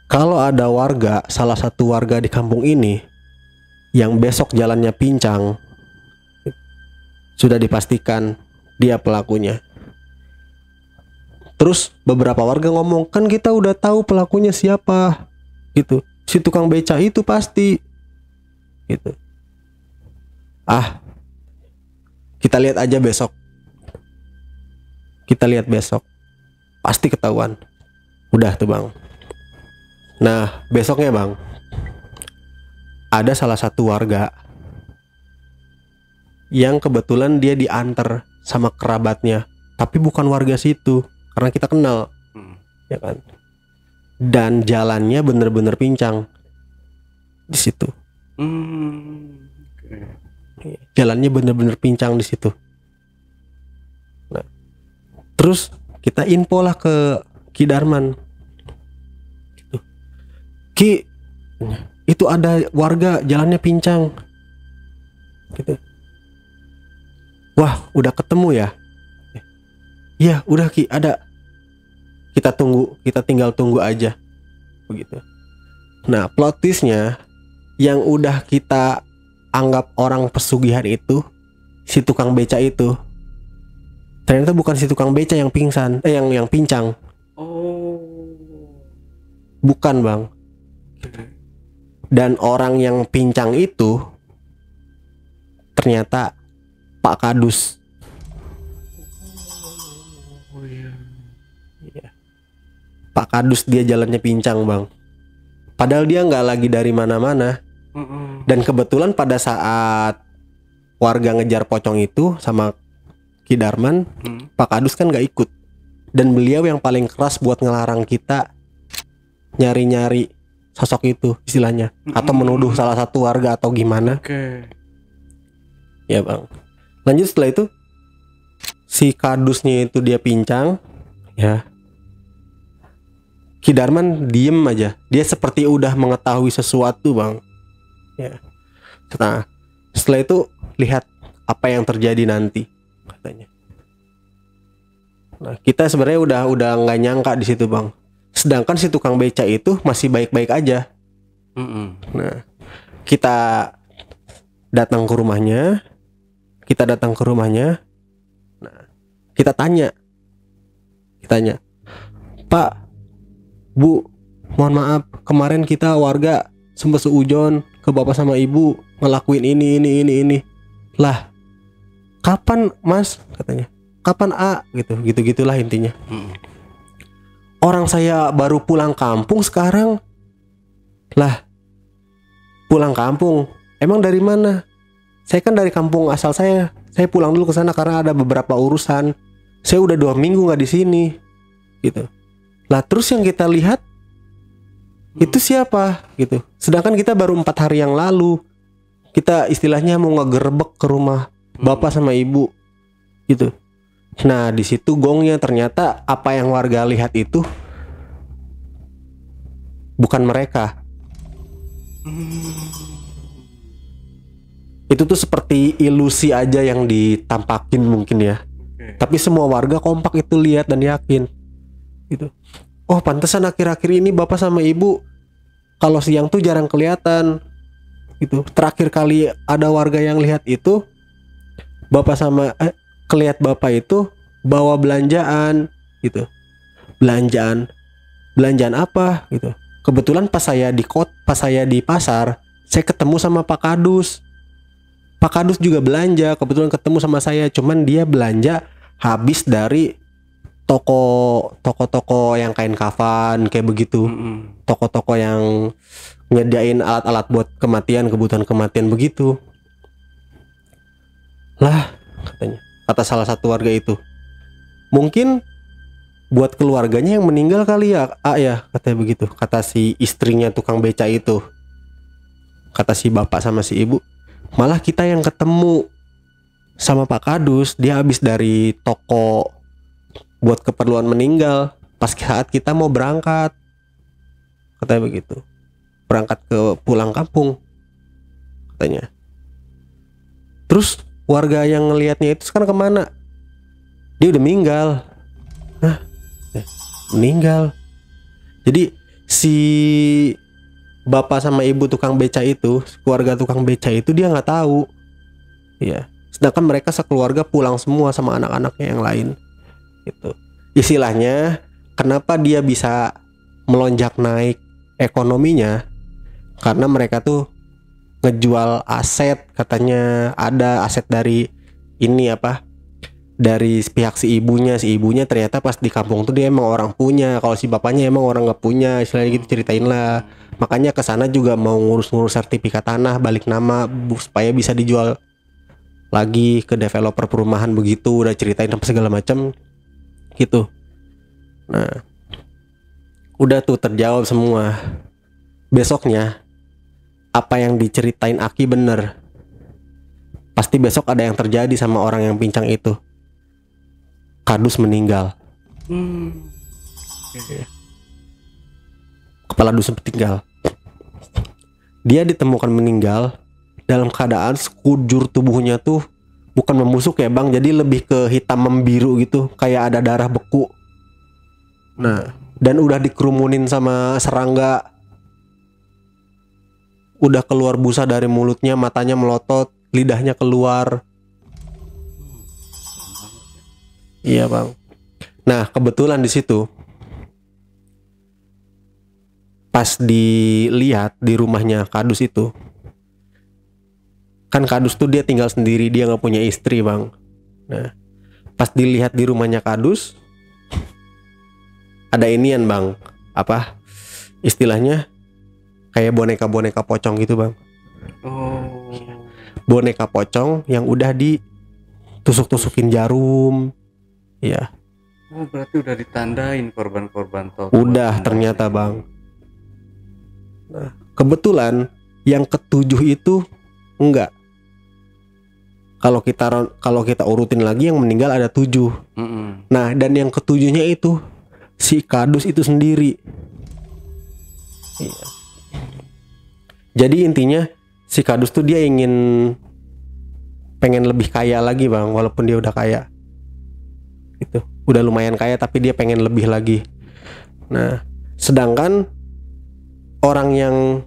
Kalau ada warga, salah satu warga di kampung ini yang besok jalannya pincang, sudah dipastikan dia pelakunya. Terus beberapa warga ngomong, kan kita udah tahu pelakunya siapa gitu, si tukang beca itu pasti gitu. Kita lihat aja besok, pasti ketahuan. Udah tuh bang. Nah besoknya bang, ada salah satu warga yang kebetulan dia diantar sama kerabatnya, tapi bukan warga situ karena kita kenal, ya kan. Dan jalannya bener-bener pincang di situ. Jalannya bener-bener pincang di situ. Nah, terus kita info lah ke Ki Darman. Gitu. Ki, itu ada warga jalannya pincang. Gitu. Wah, udah ketemu ya? Iya, udah Ki, ada. Kita tinggal tunggu aja. Begitu. Nah, plot twistnya yang udah kita anggap orang pesugihan itu, si tukang beca itu, Ternyata bukan si tukang beca yang pingsan, yang pincang. Oh. Bukan, Bang. Dan orang yang pincang itu ternyata Pak Kadus. Oh iya. Pak Kadus dia jalannya pincang, Bang. Padahal dia nggak lagi dari mana-mana. Dan kebetulan pada saat warga ngejar pocong itu sama Ki Darman, Pak Kadus kan nggak ikut. Dan beliau yang paling keras buat ngelarang kita nyari-nyari sosok itu istilahnya, atau menuduh salah satu warga atau gimana. Oke. Ya, Bang. Lanjut setelah itu si Kadusnya itu dia pincang, ya. Ki Darman diem aja. Dia seperti udah mengetahui sesuatu, Bang. Ya. Nah, setelah itu lihat apa yang terjadi nanti, katanya. Nah, kita sebenarnya udah nggak nyangka di situ, Bang. Sedangkan si tukang beca itu masih baik-baik aja. Nah, kita datang ke rumahnya. Nah, kita tanya, Pak, Bu, mohon maaf, kemarin kita warga sempat seujon ke bapak sama ibu ngelakuin ini. Lah, kapan Mas? Katanya. Kapan A? Gitulah intinya. Orang saya baru pulang kampung sekarang. Lah, pulang kampung? Emang dari mana? Saya kan dari kampung asal saya. Saya pulang dulu ke sana karena ada beberapa urusan. Saya udah 2 minggu nggak di sini. Gitu. Lah terus yang kita lihat itu siapa? Gitu. Sedangkan kita baru 4 hari yang lalu. Kita istilahnya mau ngegerebek ke rumah bapak sama ibu. Gitu. Nah di situ gongnya, ternyata apa yang warga lihat itu bukan mereka. Itu tuh seperti ilusi aja yang ditampakin mungkin ya. Tapi semua warga kompak itu lihat dan yakin. Gitu. Oh pantesan akhir-akhir ini bapak sama ibu kalau siang tuh jarang kelihatan. Gitu. Terakhir kali ada warga yang lihat itu bapak sama kelihat bapak itu bawa belanjaan gitu. Belanjaan apa gitu. Kebetulan pas saya di pasar, saya ketemu sama Pak Kadus. Pak Kadus juga belanja, kebetulan ketemu sama saya, cuman dia belanja habis dari toko-toko yang kain kafan kayak begitu. Toko-toko yang nyediain alat-alat buat kebutuhan kematian begitu. Lah, katanya. Kata salah satu warga itu. Mungkin buat keluarganya yang meninggal kali ya, katanya begitu. Kata si istrinya tukang beca itu. Kata si bapak sama si ibu. Malah kita yang ketemu sama Pak Kadus, dia habis dari toko buat keperluan meninggal pas saat kita mau berangkat. Katanya begitu. Berangkat ke pulang kampung. Katanya. Terus warga yang ngelihatnya itu sekarang kemana? Dia udah meninggal. Hah? Meninggal. Jadi si bapak sama ibu tukang beca itu, keluarga tukang beca itu dia nggak tahu. Iya. Sedangkan mereka sekeluarga pulang semua sama anak-anaknya yang lain. Gitu. Istilahnya, kenapa dia bisa melonjak naik ekonominya? Karena mereka tuh ngejual aset, katanya ada aset dari ini dari pihak si ibunya ternyata pas di kampung tuh dia emang orang punya, kalau si bapaknya emang orang nggak punya, istilahnya gitu ceritain lah. Makanya kesana juga mau ngurus sertifikat tanah balik nama supaya bisa dijual lagi ke developer perumahan begitu, udah ceritain apa segala macam gitu. Nah udah tuh terjawab semua. Besoknya apa yang diceritain Aki bener. Pasti besok ada yang terjadi sama orang yang pincang itu. Kadus meninggal. Kepala dusun meninggal. Dia ditemukan meninggal dalam keadaan sekujur tubuhnya tuh bukan membusuk ya Bang, jadi lebih ke hitam membiru gitu, kayak ada darah beku. Nah, dan udah dikerumunin sama serangga. Udah keluar busa dari mulutnya, matanya melotot, lidahnya keluar. Iya bang. Nah kebetulan di situ pas dilihat di rumahnya Kadus itu, kan Kadus tuh dia tinggal sendiri, dia nggak punya istri bang. Nah pas dilihat di rumahnya Kadus, ada inian bang, apa istilahnya, kayak boneka-boneka pocong gitu bang. Oh. Boneka pocong yang udah ditusuk-tusukin jarum. Ya. Oh, berarti udah ditandain korban-korban total. Udah ternyata bang. Nah, kebetulan yang ketujuh itu enggak. Kalau kita urutin lagi yang meninggal ada 7. Nah, dan yang ketujuhnya itu si Kadus itu sendiri. Iya. Jadi intinya si Kadus tuh dia pengen lebih kaya lagi bang, walaupun dia udah kaya. Itu udah lumayan kaya tapi dia pengen lebih lagi. Nah, sedangkan orang yang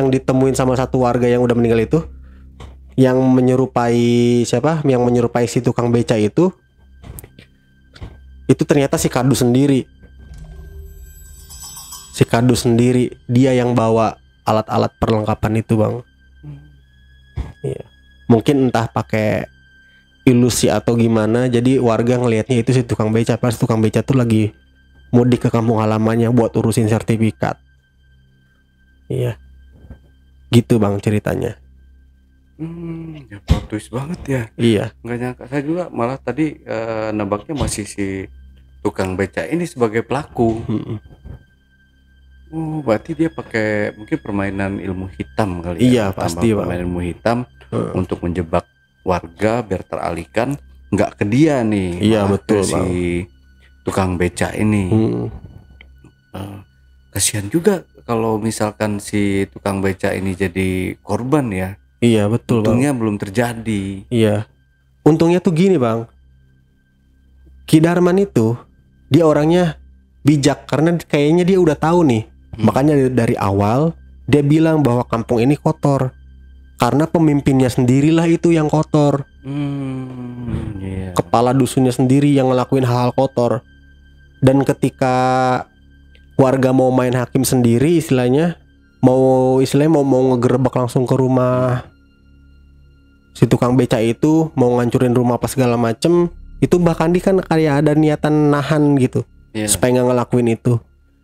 ditemuin sama satu warga yang udah meninggal itu, yang menyerupai si tukang beca itu ternyata si Kadus sendiri. Si Kadus sendiri, dia yang bawa alat-alat perlengkapan itu bang. Iya. Mungkin entah pakai ilusi atau gimana, jadi warga ngelihatnya itu si tukang beca, pas tukang beca tuh lagi mudik ke kampung halamannya buat urusin sertifikat. Iya, gitu bang ceritanya. Ya plot twist banget ya. Iya. Nggak nyangka, saya juga malah tadi nebaknya masih si tukang beca ini sebagai pelaku. Oh, berarti dia pakai mungkin permainan ilmu hitam kali Iya, ya. pasti bang. Permainan ilmu hitam untuk menjebak warga biar teralihkan nggak ke dia nih. Iya betul si bang. Tukang beca ini. Kasihan juga kalau misalkan si tukang beca ini jadi korban ya. Iya betul bang. Untungnya belum terjadi. Iya. Untungnya tuh gini bang, Ki Darman itu dia orangnya bijak karena kayaknya dia udah tahu nih. Makanya dari awal dia bilang bahwa kampung ini kotor karena pemimpinnya sendirilah itu yang kotor. Kepala dusunnya sendiri yang ngelakuin hal-hal kotor. Dan ketika warga mau main hakim sendiri istilahnya mau ngegerebek langsung ke rumah si tukang beca itu, mau ngancurin rumah apa segala macem, itu bahkan dia kan kayak ada niatan nahan gitu, supaya nggak ngelakuin itu.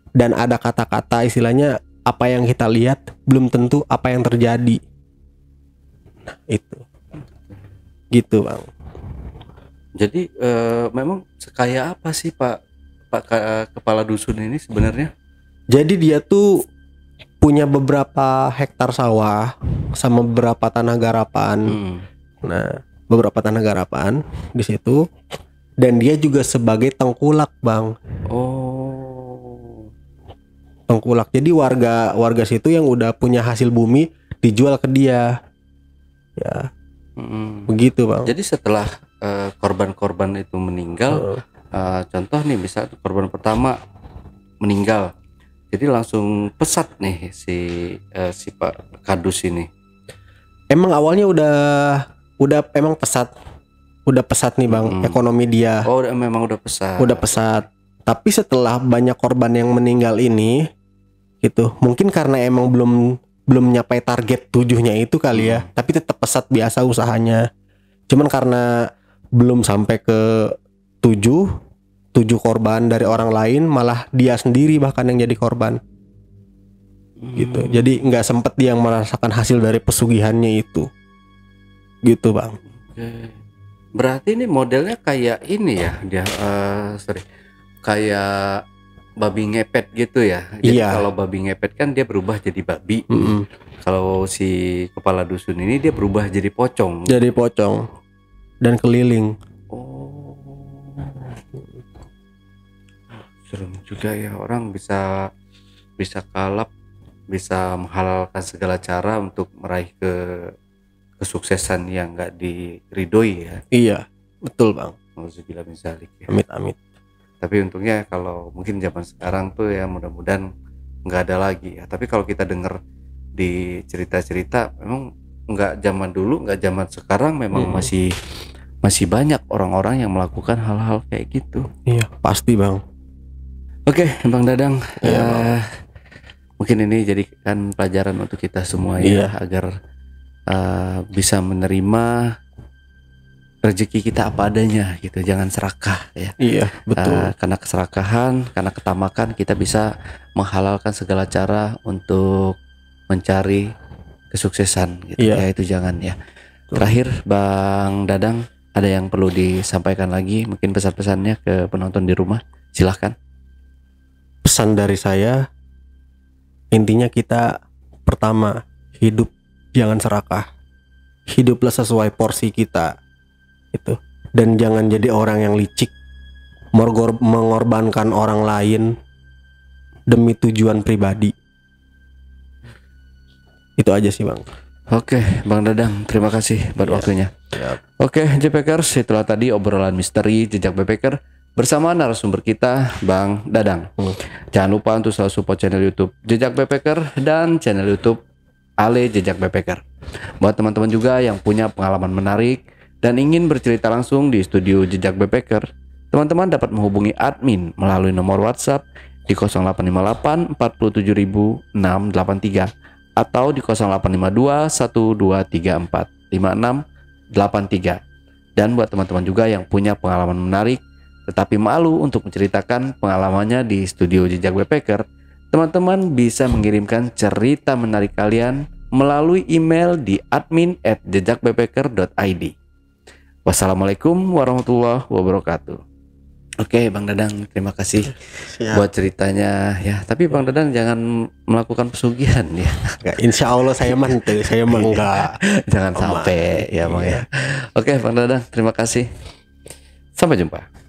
Dan ada kata-kata istilahnya, apa yang kita lihat belum tentu apa yang terjadi. Nah, itu gitu bang. Jadi memang sekaya apa sih Pak kepala dusun ini sebenarnya? Jadi dia tuh punya beberapa hektar sawah sama beberapa tanah garapan. Nah, beberapa tanah garapan di situ. Dan dia juga sebagai tengkulak, bang. Oh, tengkulak. Jadi warga situ yang udah punya hasil bumi dijual ke dia. Ya, begitu bang. Jadi setelah korban-korban itu meninggal, contoh nih, misal korban pertama meninggal. Jadi langsung pesat nih si Pak Kadus ini. Emang awalnya udah emang pesat nih bang, ekonomi dia. Oh, memang udah pesat. Udah pesat. Tapi setelah banyak korban yang meninggal ini, gitu, mungkin karena emang belum nyapai target 7-nya itu kali ya. Tapi tetap pesat biasa usahanya. Cuman karena belum sampai ke 7 korban dari orang lain, malah dia sendiri bahkan yang jadi korban. Gitu. Jadi nggak sempet dia yang merasakan hasil dari pesugihannya itu. Gitu bang. Berarti ini modelnya kayak ini ya, dia kayak babi ngepet gitu ya. Jadi kalau babi ngepet kan dia berubah jadi babi. Kalau si kepala dusun ini dia berubah jadi pocong. Jadi pocong dan keliling. Oh, serem juga ya, orang bisa kalap, bisa menghalalkan segala cara untuk meraih kesuksesan yang nggak diridoi ya. Iya, betul bang. Alhamdulillah minzalik ya. Amit. Tapi untungnya kalau mungkin zaman sekarang tuh ya mudah-mudahan nggak ada lagi ya. Tapi kalau kita dengar di cerita-cerita, memang nggak zaman dulu, nggak zaman sekarang, memang masih banyak orang-orang yang melakukan hal-hal kayak gitu. Iya, pasti Bang. Oke, Bang Dadang, Iya, mungkin ini jadikan pelajaran untuk kita semua ya, agar bisa menerima rezeki kita apa adanya gitu, jangan serakah ya. Iya, betul. Karena keserakahan, karena ketamakan kita bisa menghalalkan segala cara untuk mencari kesuksesan gitu. Iya. Ya itu jangan ya. Terakhir Bang Dadang, ada yang perlu disampaikan lagi, mungkin pesan-pesannya ke penonton di rumah, silahkan. Pesan dari saya, intinya kita pertama, hidup jangan serakah. Hiduplah sesuai porsi kita. Itu. Dan jangan jadi orang yang licik, mengorbankan orang lain demi tujuan pribadi. Itu aja sih Bang. Oke, Bang Dadang, terima kasih buat waktunya. Oke, JPKers, itulah tadi obrolan misteri jejak backpacker bersama narasumber kita, Bang Dadang. Jangan lupa untuk selalu support channel YouTube Jejak Backpacker dan channel YouTube Ale Jejak Backpacker. Buat teman-teman juga yang punya pengalaman menarik dan ingin bercerita langsung di studio Jejak Backpacker, teman-teman dapat menghubungi admin melalui nomor WhatsApp di 0858 47683 atau di 0852 1234 5683. Dan buat teman-teman juga yang punya pengalaman menarik tetapi malu untuk menceritakan pengalamannya di studio Jejak Backpacker, teman-teman bisa mengirimkan cerita menarik kalian melalui email di admin@jejakbackpacker.id. Wassalamualaikum warahmatullahi wabarakatuh. Oke, Bang Dadang, terima kasih buat ceritanya ya. Tapi Bang Dadang jangan melakukan pesugihan ya. Insya Allah saya mantu, saya enggak. Jangan sampai ya Bang ya. Oke, Bang Dadang, terima kasih. Sampai jumpa.